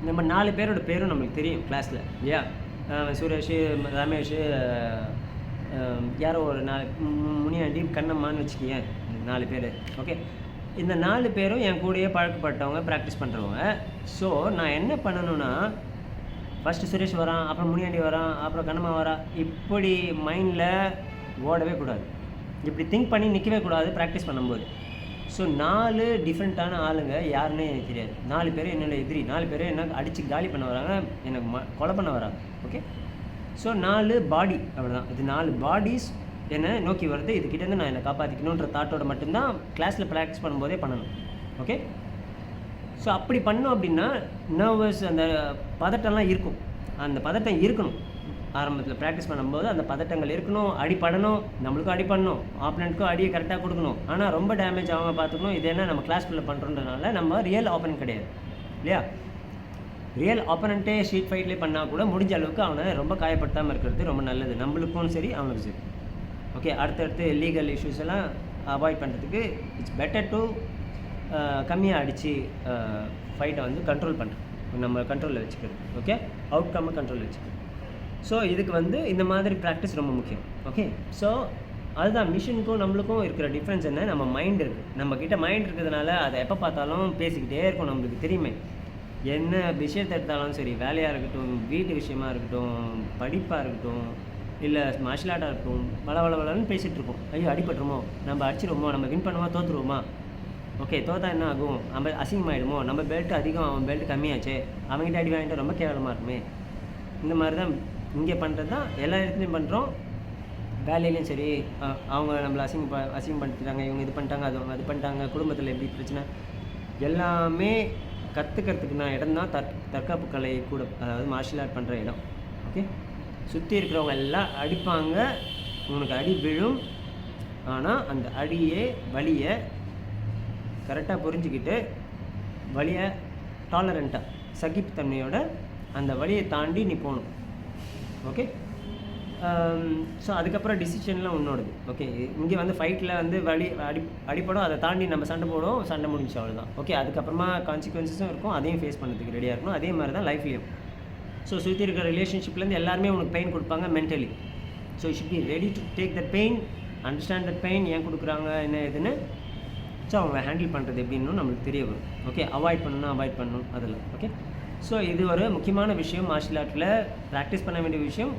நம்ம 4 பேரோட பேரும் நம்மளுக்கு தெரியும் கிளாஸில் இல்லையா. சுரேஷ், ரமேஷ், யாரோ ஒரு 4 முனியாண்டி, கண்ணம்மான்னு வச்சுக்கியேன், 4 பேர். ஓகே, இந்த 4 பேரும் என் கூடயே பழக்கப்பட்டவங்க, ப்ராக்டிஸ் பண்ணுறவங்க. ஸோ நான் என்ன பண்ணணுன்னா ஃபஸ்ட்டு சுரேஷ் வரான், அப்புறம் முனியாண்டி வரான், அப்புறம் கண்ணம்மா வரா, இப்படி மைண்டில் ஓடவே கூடாது. இப்படி திங்க் பண்ணி நிற்கவே கூடாது ப்ராக்டிஸ் பண்ணும்போது. ஸோ 4 டிஃப்ரெண்ட்டான ஆளுங்க யாருன்னே எனக்கு தெரியாது. 4 பேர் என்னோட எதிரி, 4 பேர் என்ன அடித்து காலி பண்ண வராங்க, எனக்கு கொலை பண்ண வராங்க. ஓகே, ஸோ 4 பாடி அவ்வளோதான். இது 4 பாடிஸ் என்னை நோக்கி வருது. இதுக்கிட்டேருந்து நான் என்னை காப்பாற்றிக்கணுன்ற தாட்டோட மட்டும்தான் கிளாஸில் ப்ராக்டிஸ் பண்ணும்போதே பண்ணணும். ஓகே, ஸோ அப்படி பண்ணோம் அப்படின்னா நர்வஸ் அந்த பதட்டம்லாம் இருக்கும். அந்த பதட்டம் இருக்கணும். ஆரம்பத்தில் ப்ராக்டிஸ் பண்ணும்போது அந்த பதட்டங்கள் இருக்கணும். அடிப்படணும், நம்மளுக்கும் அடிப்படணும், ஆப்பனண்ட்டுக்கும் அடியை கரெக்டாக கொடுக்கணும். ஆனால் ரொம்ப டேமேஜ் ஆகாமல் பார்த்துக்கணும். இது என்ன நம்ம கிளாஸ்குள்ளே பண்ணுறோன்றதுனால நம்ம ரியல் ஆப்பனண்ட் கிடையாது இல்லையா? ரியல் ஆப்பனண்ட்டே ஸ்ட்ரீட் ஃபைட்லேயே பண்ணால் கூட முடிஞ்ச அளவுக்கு அவனை ரொம்ப காயப்படுத்தாமல் இருக்கிறது ரொம்ப நல்லது, நம்மளுக்கும் சரி அவனுக்கும் சரி. ஓகே, அடுத்தடுத்து லீகல் இஷ்யூஸ் எல்லாம் அவாய்ட் பண்ணுறதுக்கு இட்ஸ் பெட்டர் டு கம்மியாக அடித்து ஃபைட்டை வந்து கண்ட்ரோல் பண்ணுறோம், நம்ம கண்ட்ரோலில் வச்சுக்கிறது. ஓகே, அவுட்கம்மை கண்ட்ரோலில் வச்சுக்கிறது. ஸோ இதுக்கு வந்து இந்த மாதிரி ப்ராக்டிஸ் ரொம்ப முக்கியம். ஓகே, ஸோ அதுதான் மிஷினுக்கும் நம்மளுக்கும் இருக்கிற டிஃப்ரென்ஸ் என்ன, நம்ம மைண்ட் இருக்குது. நம்மக்கிட்ட மைண்ட் இருக்கிறதுனால அதை எப்போ பார்த்தாலும் பேசிக்கிட்டே இருக்கும். நம்மளுக்கு தெரியுமே, என்ன விஷயத்தை எடுத்தாலும் சரி, வேலையாக இருக்கட்டும், வீட்டு விஷயமா இருக்கட்டும், படிப்பாக இருக்கட்டும், இல்லை மார்ஷியல் ஆர்ட்டாக இருக்கட்டும், வளன்னு பேசிகிட்டு இருக்கோம். ஐயோ அடிபட்டுருமோ, நம்ம அடிச்சிடுவோமோ, நம்ம வின் பண்ணுவோமா, தோற்றுருவோமா, ஓகே தோத்தா என்ன ஆகும், நம்ம அசிங்கமாயிடுமோ, நம்ம பெல்ட் அதிகம் அவன் பெல்ட் கம்மியாச்சே, அவங்ககிட்ட அடி வாங்கிட்டு ரொம்ப கேவலமாக இருக்குமே. இந்த மாதிரி தான் இங்கே பண்ணுறது தான் எல்லா இடத்துலையும் பண்ணுறோம். வேலையிலையும் சரி, அவங்க நம்மளை அசிங்கப்படுத்திட்டாங்க, இவங்க இது பண்ணிட்டாங்க, அது பண்ணிட்டாங்க, குடும்பத்தில் எப்படி பிரச்சனை, எல்லாமே கற்றுக்கிறதுக்குனா இடம் தான் தற்காப்பு கலை கூட, அதாவது மார்ஷியல் ஆர்ட் பண்ணுற இடம். ஓகே, சுற்றி இருக்கிறவங்க எல்லாம் அடிப்பாங்க, உனக்கு அடி விழும். ஆனால் அந்த வலியை கரெக்டாக புரிஞ்சுக்கிட்டு வலியை டாலரண்ட்டாக சகிப்புத்தன்மையோட அந்த வலியை தாண்டி நீ போகணும். ஓகே, ஸோ அதுக்கப்புறம் டிசிஷன்லாம் உன்னோடது. ஓகே, இங்கே வந்து ஃபைட்டில் வந்து அடிப்படும், அதை தாண்டி நம்ம சண்டை போடுவோம், சண்டை முடிஞ்சு அவ்வளோதான். ஓகே, அதுக்கப்புறமா கான்சிக்வன்சஸும் இருக்கும், அதையும் ஃபேஸ் பண்ணுறதுக்கு ரெடியாக இருக்கணும். அதே மாதிரி தான் லைஃப்லேயும். ஸோ சுற்றி இருக்கிற ரிலேஷன்ஷிப்லேருந்து எல்லாருமே உனக்கு பெயின் கொடுப்பாங்க mentally. So you should be ready to take the pain, understand the pain, ஏன் கொடுக்குறாங்க என்ன இதுன்னு. ஸோ அவங்க ஹேண்டில் பண்ணுறது எப்படின்னு நம்மளுக்கு தெரிய வரும். ஓகே, அவாய்ட் பண்ணணும் அதில். ஓகே, ஸோ இது ஒரு முக்கியமான விஷயம். மார்ஷியல் ஆர்ட்டில் ப்ராக்டிஸ் பண்ண வேண்டிய விஷயம்,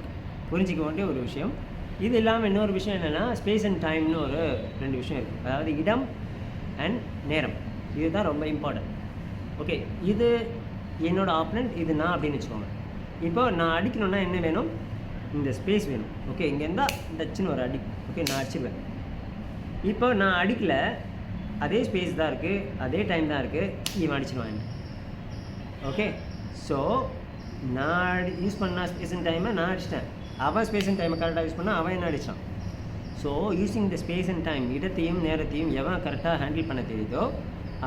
புரிஞ்சிக்க வேண்டிய ஒரு விஷயம். இது இல்லாமல் இன்னொரு விஷயம் என்னென்னா ஸ்பேஸ் அண்ட் டைம்னு ஒரு 2 விஷயம் இருக்குது. அதாவது இடம் அண்ட் நேரம், இதுதான் ரொம்ப இம்பார்ட்டன்ட். ஓகே, இது என்னோடய ஆப்பனண்ட், இது நான் அப்படின்னு வச்சுக்கோங்க. இப்போ நான் அடிக்கணுன்னா என்ன வேணும், இந்த ஸ்பேஸ் வேணும். ஓகே, இங்கே இருந்தால் இந்த சின்ன ஒரு அடி, ஓகே நான் அடிச்சிருவேன். இப்போ நான் அடிக்கலை, அதே ஸ்பேஸ் தான் இருக்குது, அதே டைம் தான் இருக்குது, இவன் அடிச்சிடுவான். ஓகே, ஸோ நான் யூஸ் பண்ணால் ஸ்பேஸ் அண்ட் டைமை நான் அடிச்சிட்டேன், அவன் ஸ்பேஸ் அண்ட் டைமை கரெக்டாக யூஸ் பண்ணால் அவன் என்ன அடித்தான். So using the space and time, இடத்தையும் நேரத்தையும் எவன் கரெக்டாக ஹேண்டில் பண்ண தெரியுதோ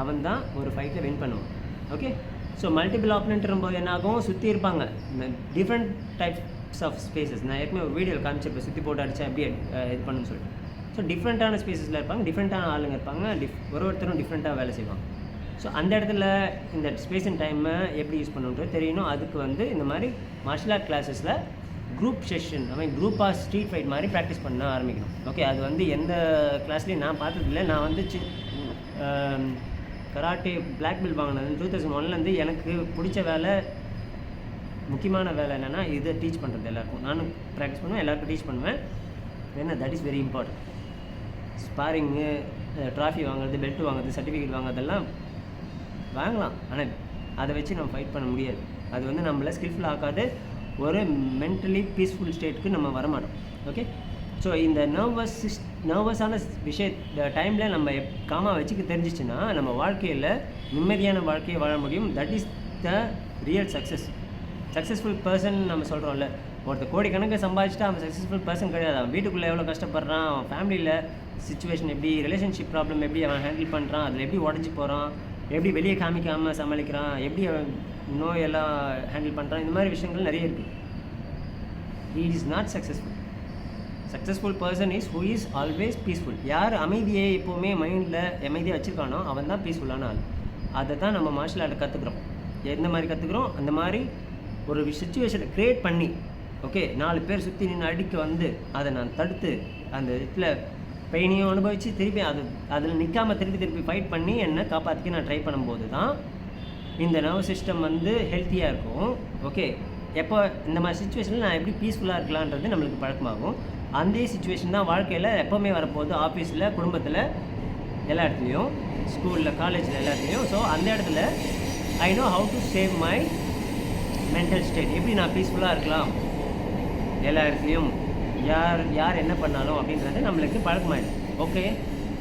அவன் தான் ஒரு ஃபைட்டில் வின் பண்ணுவான். ஓகே, ஸோ மல்டிபிள் ஆப்பனண்ட்ரும்போது என்ன ஆகும், சுற்றி இருப்பாங்க டிஃப்ரெண்ட் டைப்ஸ் ஆஃப் ஸ்பேசஸ். நான் ஏற்கனவே ஒரு வீடியோவில் காமிச்சிருப்பேன், சுற்றி போட்டு அடித்தா எப்படி இது பண்ணுன்னு சொல்லிட்டு. ஸோ டிஃப்ரெண்ட்டான ஸ்பேஸஸில் இருப்பாங்க, டிஃப்ரெண்ட்டான ஆளுங்க இருப்பாங்க, ஒருத்தரும் டிஃப்ரெண்ட்டாக வேலை செய்வாங்க. ஸோ அந்த இடத்துல இந்த ஸ்பேஸ் அண்ட் டைமை எப்படி யூஸ் பண்ணுன்றது தெரியணும். அதுக்கு வந்து இந்த மாதிரி மார்ஷியல் ஆர்ட் கிளாஸஸில் குரூப் செஷன், குரூப்பாக ஸ்ட்ரீட் ஃபைட் மாதிரி ப்ராக்டிஸ் பண்ண ஆரம்பிக்கணும். ஓகே, அது வந்து எந்த கிளாஸ்லேயும் நான் பார்த்ததில்லை. நான் வந்து கராட்டே பிளாக் பெல்ட் வாங்கினது 2001 எனக்கு பிடிச்ச வேலை, முக்கியமான வேலை என்னென்னா இதை டீச் பண்ணுறது. எல்லாருக்கும் நானும் ப்ராக்டிஸ் பண்ணுவேன், எல்லாருக்கும் டீச் பண்ணுவேன். ஏன்னா தட் இஸ் வெரி இம்பார்ட்டன்ட். ஸ்பாரிங்கு, ட்ராஃபி வாங்குறது, பெல்ட் வாங்குறது, சர்டிஃபிகேட் வாங்குறதெல்லாம் வாங்கலாம், ஆனால் அதை வச்சு நம்ம ஃபைட் பண்ண முடியாது. அது வந்து நம்மளை ஸ்கில்ஃபுல் ஆக்காது, ஒரு மென்டலி பீஸ்ஃபுல் ஸ்டேட்டுக்கு நம்ம வரமாட்டோம். ஓகே, ஸோ இந்த நர்வஸான டைமில் நம்ம காமாக வச்சுக்க தெரிஞ்சிச்சுன்னா நம்ம வாழ்க்கையில் நிம்மதியான வாழ்க்கையை வாழ முடியும். That is the real successful person நம்ம சொல்கிறோம்ல. ஒருத்தர் கோடிக்கணக்கு சம்பாதிச்சுட்டு அவன் சக்ஸஸ்ஃபுல் பர்சன் கிடையாது. அவன் வீட்டுக்குள்ளே எவ்வளோ கஷ்டப்படுறான், அவன் ஃபேமிலியில் சுச்சுவேஷன் எப்படி, ரிலேஷன்ஷிப் ப்ராப்ளம் எப்படி அவன் ஹேண்டில் பண்ணுறான், அதில் எப்படி உடஞ்சி போகிறான், எப்படி வெளியே காமிக்காமல் சமாளிக்கிறான், எப்படி அவன் நோயெல்லாம் ஹேண்டில் பண்ணுறான், இந்த மாதிரி விஷயங்கள் நிறைய இருக்குது. He is not successful person is who is always peaceful. யார் அமைதியை எப்போவுமே மைண்டில் அமைதியாக வச்சுருக்கானோ அவன் தான் பீஸ்ஃபுல்லான ஆள். அதை தான் நம்ம மார்ஷியல் ஆர்ட்டை கற்றுக்குறோம். எந்த மாதிரி கற்றுக்குறோம், அந்த மாதிரி ஒரு சுச்சுவேஷனை க்ரியேட் பண்ணி, ஓகே 4 பேர் சுற்றி நின்று அடிக்க வந்து அதை நான் தடுத்து அந்த இடத்துல பெயினையும் அனுபவித்து திருப்பி அதில் நிற்காமல் திருப்பி ஃபைட் பண்ணி என்னை காப்பாற்றிக்க நான் ட்ரை பண்ணும்போது தான் இந்த நர்வஸ் சிஸ்டம் வந்து ஹெல்த்தியாக இருக்கும். ஓகே, எப்போ இந்த மாதிரி சுச்சுவேஷனில் நான் எப்படி பீஸ்ஃபுல்லாக இருக்கலான்றது நம்மளுக்கு பழக்கமாகும். அதே சுச்சுவேஷன் தான் வாழ்க்கையில் எப்போவுமே வரப்போகுது. ஆஃபீஸில், குடும்பத்தில், எல்லா இடத்துலையும், ஸ்கூலில், காலேஜில், எல்லா இடத்துலையும். ஸோ அந்த இடத்துல I know how to save my mental state. எப்படி நான் பீஸ்ஃபுல்லாக இருக்கலாம் எல்லா இடத்துலையும், யார் யார் என்ன பண்ணாலும் அப்படின்றது நம்மளுக்கு பழக்கமாயிடும். ஓகே,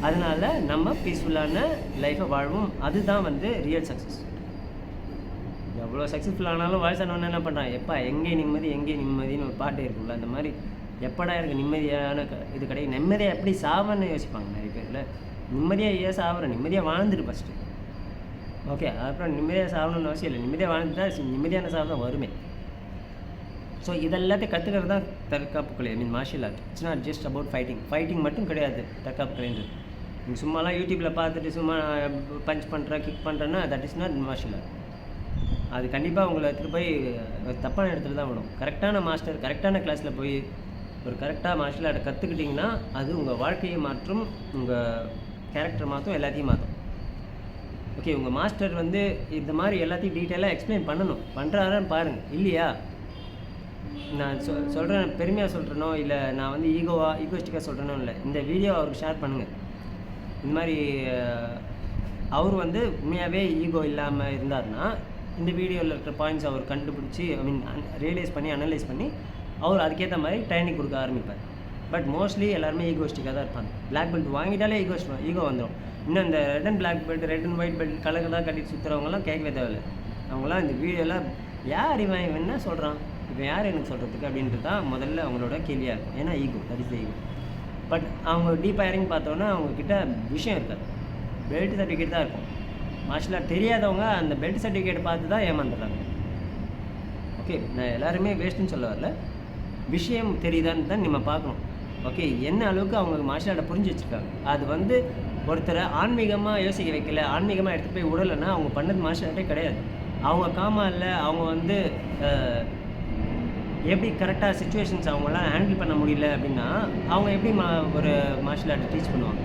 அதனால் நம்ம பீஸ்ஃபுல்லான லைஃப்பை வாழ்வோம். அதுதான் வந்து ரியல் சக்ஸஸ். எவ்வளோ சக்ஸஸ்ஃபுல்லானாலும் வயசானவொன்னே என்ன பண்ணுறான், எப்பா எங்கே நிம்மதி எங்கே நிம்மதின்னு ஒரு பாட்டு இருக்குல்ல, அந்த மாதிரி எப்படா இருக்குது நிம்மதியான இது கிடையாது. நிம்மதியாக எப்படி சாவன்னு யோசிப்பாங்க நிறைய பேரில். நிம்மதியாக ஏன் சாப்பிட்றேன், நிம்மதியாக வாழ்ந்துட்டு ஃபஸ்ட்டு. ஓகே, அப்புறம் நிம்மதியாக சாகணும்னு அவசியம் இல்லை. நிம்மதியாக வாழ்ந்துட்டா நிம்மதியான சாவு தான் வருமே. ஸோ இதெல்லாத்தையும் கற்றுக்கிறது தான் தற்காப்பு கலை. Martial art. It's not just about fighting மட்டும் கிடையாது தற்காப்பு கலைன்றது. நீங்கள் சும்மாலாம் யூடியூப்பில் பார்த்துட்டு சும்மா பஞ்ச் பண்ணுறேன், கிக் பண்ணுறேன்னா that is not martial art. அது கண்டிப்பாக உங்களை எடுத்துகிட்டு போய் தப்பான இடத்துல தான் விடும். கரெக்டான மாஸ்டர், கரெக்டான கிளாஸில் போய் ஒரு கரெக்டாக மார்ஷியல் ஆர்ட்டை கற்றுக்கிட்டிங்கன்னா அது உங்கள் வாழ்க்கையை மாற்றும், உங்கள் கேரக்டர் மாற்றும், எல்லாத்தையும் மாற்றும். ஓகே, உங்கள் மாஸ்டர் வந்து இந்த மாதிரி எல்லாத்தையும் டீட்டெயிலாக எக்ஸ்பிளைன் பண்ணணும். பண்ணுறாரான்னு பாருங்கள். இல்லையா, நான் சொல்கிறேன் பெருமையாக சொல்கிறேனோ இல்லை நான் வந்து ஈகோஸ்டிக்காக சொல்கிறேனோ இல்லை, இந்த வீடியோ அவருக்கு ஷேர் பண்ணுங்கள். இந்த மாதிரி அவர் வந்து உண்மையாகவே ஈகோ இல்லாமல் இருந்தார்னா இந்த வீடியோவில் இருக்கிற பாயிண்ட்ஸ் அவர் கண்டுபிடிச்சி ரியலைஸ் பண்ணி அனலைஸ் பண்ணி அவர் அதுக்கேற்ற மாதிரி ட்ரைனிங் கொடுக்க ஆரம்பிப்பார். பட் மோஸ்ட்லி எல்லாருமே ஈகோஸ்டிக்காக தான் இருப்பாங்க. பிளாக் பெல்ட் வாங்கிட்டாலே ஈகோ வந்துடும். இன்னும் இந்த red and black belt, red and white belt colour தான் கட்டிட்டு சுற்றுறவங்களாம் கேட்கவே தேவையில்லை. அவங்களாம் இந்த வீடியோலாம் யார் இவன் என்ன சொல்கிறான், இவன் யார் எனக்கு சொல்கிறதுக்கு அப்படின்றது தான் முதல்ல அவங்களோட கேள்வியாக இருக்கும். ஏன்னா ego, that is ego. But அவங்க டீப்பாக இறங்கி பார்த்தோன்னா அவங்கக்கிட்ட விஷயம் இருக்காது, பெல்ட் சர்டிஃபிகேட் தான் இருக்கும். மார்ஷியல் ஆர்ட் தெரியாதவங்க அந்த பெல்ட் சர்டிஃபிகேட் பார்த்து தான் ஏமாந்துடுறாங்க. ஓகே, நான் எல்லாருமே வேஸ்ட்டுன்னு சொல்ல வரல, விஷயம் தெரியுதான்னு தான் நம்ம பார்க்கணும். ஓகே, என்ன அளவுக்கு அவங்க மார்ஷியல் ஆர்ட்டை புரிஞ்சு வச்சுருக்காங்க. அது வந்து ஒருத்தரை ஆன்மீகமாக யோசிக்க வைக்கல, ஆன்மீகமாக எடுத்துகிட்டு போய் விடலைன்னா அவங்க பண்ணது மார்ஷியல் ஆர்ட்டே கிடையாது. அவங்க காமா இல்லை, அவங்க வந்து எப்படி கரெக்டாக சுச்சுவேஷன்ஸ் அவங்களாம் ஹேண்டில் பண்ண முடியல அப்படின்னா அவங்க எப்படி ஒரு மார்ஷியல் ஆர்ட்டை டீச் பண்ணுவாங்க.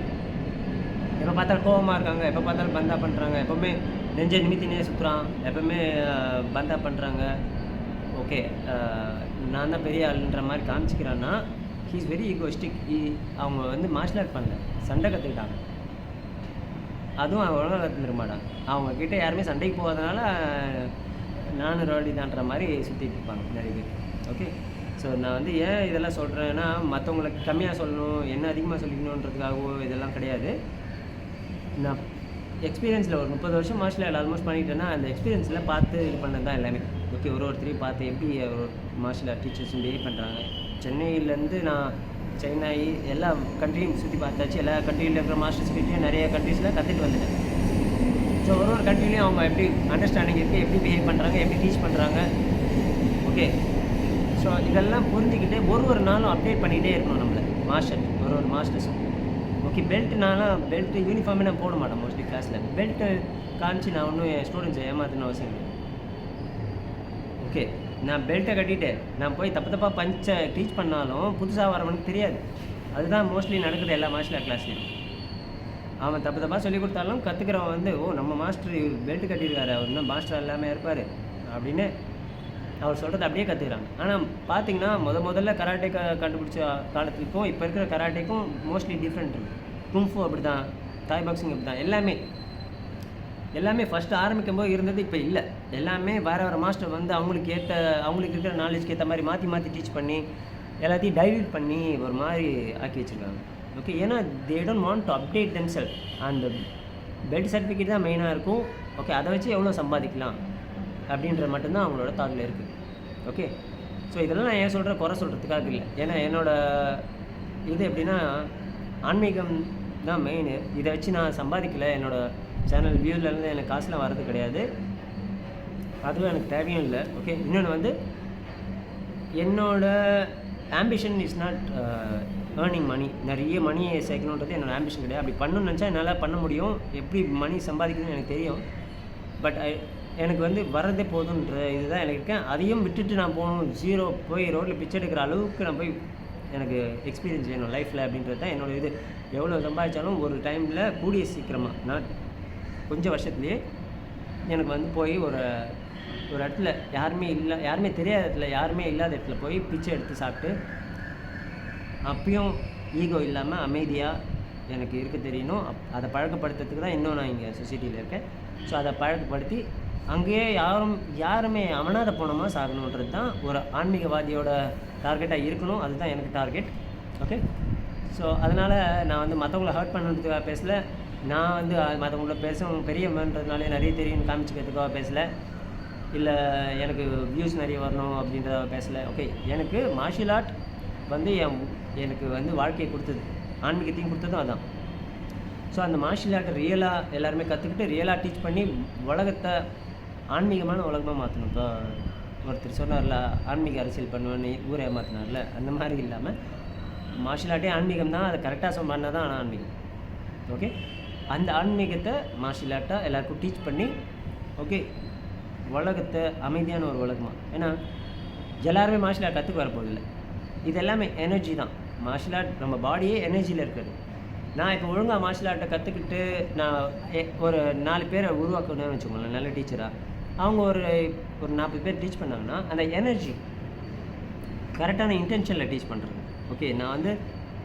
எப்போ பார்த்தாலும் கோபமாக இருக்காங்க, எப்போ பார்த்தாலும் பந்தா பண்ணுறாங்க, எப்போவுமே நெஞ்சை நிமித்தினே சுற்றுறான், எப்போவுமே பந்தா பண்ணுறாங்க. ஓகே, நான் தான் பெரிய ஆளுன்ற மாதிரி காமிச்சிக்கிறான்னா ஹீ இஸ் வெரி ஈகோஸ்டிக். அவங்க வந்து மார்ஷியல் ஆர்ட் பண்ணல, சண்டை கற்றுக்கிட்டாங்க. அதுவும் அவங்க ஒழுங்காக கற்றுந்துட மாட்டாங்க. அவங்கக்கிட்ட யாருமே சண்டைக்கு போகாதனால நானும் ரோடி தான்ற மாதிரி சுற்றிட்டு இருப்பாங்க நிறைய பேர். ஓகே, ஸோ நான் வந்து ஏன் இதெல்லாம் சொல்கிறேன்னா மற்றவங்களுக்கு கம்மியாக சொல்லணும், என்ன அதிகமாக சொல்லிக்கணுன்றதுக்காகவோ இதெல்லாம் கிடையாது. நான் எக்ஸ்பீரியன்ஸில் ஒரு 30 வருஷம் மார்ஷியல் ஆர்ட் ஆல்மோஸ்ட் பண்ணிட்டேன்னா அந்த எக்ஸ்பீரியன்ஸில் பார்த்து இது பண்ணது தான் எல்லாமே. ஓகே, ஒருத்தரையும் பார்த்து எப்படி ஒரு மார்ஷியல் ஆர்ட் டீச்சர்ஸ் பிஹேவ் பண்ணுறாங்க. சென்னையிலேருந்து நான் சென்னை எல்லா கண்ட்ரியும் சுற்றி பார்த்தாச்சு. எல்லா கண்ட்ரியில் இருக்கிற மாஸ்டர்ஸ்கிட்டையும் நிறைய கண்ட்ரீஸில் கற்றுட்டு வந்துட்டேன். ஸோ ஒரு கண்ட்ரிலையும் அவங்க எப்படி அண்டர்ஸ்டாண்டிங் இருக்குது, எப்படி பிஹேவ் பண்ணுறாங்க, எப்படி டீச் பண்ணுறாங்க. ஓகே, ஸோ இதெல்லாம் புரிஞ்சுக்கிட்டே ஒரு நாளும் அப்டேட் பண்ணிகிட்டே இருக்கணும் நம்மளை மாஸ்டர், ஒரு மாஸ்டர்ஸும். ஓகே, பெல்ட்டு யூனிஃபார்மே நான் போட மாட்டேன் மோஸ்ட்லி கிளாஸில். பெல்ட்டு காமிச்சு நான் ஒன்றும் என் ஸ்டூடெண்ட்ஸை ஏமாற்றணும் அவசியம் இல்லை. ஓகே, நான் பெல்ட்டை கட்டிட்டு நான் போய் தப்பாக பஞ்சை டீச் பண்ணாலும் புதுசாக வரவனுக்கு தெரியாது. அதுதான் மோஸ்ட்லி நடக்குது எல்லா மார்ஷியல் ஆர்ட் கிளாஸ்லையும். அவன் தப்பாக சொல்லிக் கொடுத்தாலும் கற்றுக்கிறவன் வந்து நம்ம மாஸ்டர் பெல்ட் கட்டியிருக்காரு, அவர் இன்னும் மாஸ்டர் எல்லாமே இருப்பார் அப்படின்னு அவர் சொல்கிறது அப்படியே கற்றுக்குறாங்க. ஆனால் பார்த்தீங்கன்னா முதல்ல கராட்டே கண்டுபிடிச்ச காலத்துக்கும் இப்போ இருக்கிற கராட்டேக்கும் மோஸ்ட்லி டிஃப்ரெண்ட் இருக்குது. குங்ஃபு அப்படி தான், தாய் பாக்ஸிங் அப்படி தான். எல்லாமே ஃபஸ்ட்டு ஆரம்பிக்கும் போது இருந்தது இப்போ இல்லை. எல்லாமே வேறு மாஸ்டர் வந்து அவங்களுக்கு இருக்கிற நாலேஜ்க்கு ஏற்ற மாதிரி மாற்றி டீச் பண்ணி எல்லாத்தையும் டைல்யூட் பண்ணி ஒரு மாதிரி ஆக்கி வச்சுருக்காங்க. ஓகே, ஏன்னா they don't want to update themself. அந்த பெல்ட் சர்டிஃபிகேட் தான் மெயினாக இருக்கும். ஓகே, அதை வச்சு எவ்வளோ சம்பாதிக்கலாம் அப்படின்றது மட்டும்தான் அவங்களோட தாட்டில் இருக்குது. ஓகே, ஸோ இதெல்லாம் நான் ஏன் சொல்கிறேன், குறை சொல்கிறதுக்காக இல்லை. ஏன்னா என்னோடய இது எப்படின்னா ஆன்மீகம் தான் மெயின். இதை வச்சு நான் சம்பாதிக்கலை. என்னோடய சேனல் வியூவிலேருந்து எனக்கு காசுலாம் வர்றது கிடையாது, அதுவும் எனக்கு தேவையும் இல்லை. ஓகே, இன்னொன்று வந்து என்னோடய ambition is not earning money. நிறைய மணியை சேர்க்கணுன்றது என்னோடய ஆம்பிஷன் கிடையாது. அப்படி பண்ணணும்னு நினச்சா என்னால் பண்ண முடியும். எப்படி மணி சம்பாதிக்கணும்னு எனக்கு தெரியும். பட் எனக்கு வந்து வரதே போதுன்ற இதுதான் எனக்கு இருக்கேன். அதையும் விட்டுட்டு நான் போகணும், ஜீரோ போய் ரோட்டில் பிச்சை எடுக்கிற அளவுக்கு நான் போய் எனக்கு எக்ஸ்பீரியன்ஸ் வேணும் லைஃப்பில் அப்படின்றது தான் என்னோடய இது. எவ்வளோ சம்பாதிச்சாலும் ஒரு டைமில் கூடிய சீக்கிரமாக, நான் கொஞ்சம் வருஷத்துலேயே எனக்கு வந்து போய் ஒரு ஒரு இடத்துல யாருமே தெரியாத இடத்துல, யாருமே இல்லாத இடத்துல போய் பிச்சை எடுத்து சாப்பிட்டு, அப்பயும் ஈகோ இல்லாமல் அமைதியாக எனக்கு இருக்க தெரியணும். அதை பழக்கப்படுத்துறதுக்கு தான் இன்னும் நான் இங்கே சொசைட்டியில் இருக்கேன். ஸோ அதை பழக்கப்படுத்தி அங்கேயே யாருமே அனாதை போனோமா சாகணுன்றது தான் ஒரு ஆன்மீகவாதியோட டார்கெட்டாக இருக்கணும். அதுதான் எனக்கு டார்கெட். ஓகே, ஸோ அதனால் நான் வந்து மற்றவங்கள ஹர்ட் பண்ணுறதுக்காக பேசலை. நான் வந்து மற்றவங்கள பேசவும் பெரியவன்றதுனாலே நிறைய தெரியும் காமிச்சிக்கிறதுக்காக பேசலை. இல்லை எனக்கு வியூஸ் நிறைய வரணும் அப்படின்றத பேசலை. ஓகே, எனக்கு மார்ஷியல் ஆர்ட் வந்து எனக்கு வந்து வாழ்க்கையை கொடுத்தது, ஆன்மீகத்தையும் கொடுத்ததும் அதான். ஸோ அந்த மார்ஷியல் ஆர்ட்டை ரியலாக எல்லாருமே கற்றுக்கிட்டு ரியலாக டீச் பண்ணி உலகத்தை ஆன்மீகமான உலகமாக மாற்றணும். இப்போ ஒருத்தர் சொன்னார்ல, ஆன்மீக அரசியல் பண்ணுவேன்னு ஊரை ஏமாற்றினார்ல, அந்த மாதிரி இல்லாமல் மார்ஷியல் ஆர்ட்டே ஆன்மீகம் தான். அதை கரெக்டாக பண்ணால் தான் ஆன்மீகம். ஓகே, அந்த ஆன்மீகத்தை மார்ஷியல் ஆர்ட்டாக எல்லாருக்கும் டீச் பண்ணி, ஓகே, உலகத்தை அமைதியான ஒரு உலகமாக. ஏன்னா எல்லாருமே மார்ஷியல் ஆர்ட் கற்றுக்க வரப்போதில்லை. இது எல்லாமே எனர்ஜி தான். மார்ஷியல் ஆர்ட் நம்ம பாடியே எனர்ஜியில் இருக்குது. நான் இப்போ ஒழுங்காக மார்ஷியல் ஆர்ட்டை கற்றுக்கிட்டு நான் ஒரு 4 பேரை உருவாக்கணும்னு வச்சுக்கோங்களேன், நல்ல டீச்சராக. அவங்க ஒரு 40 பேர் டீச் பண்ணாங்கன்னா அந்த எனர்ஜி கரெக்டான இன்டென்ஷனில் டீச் பண்ணுறது. ஓகே, நான் வந்து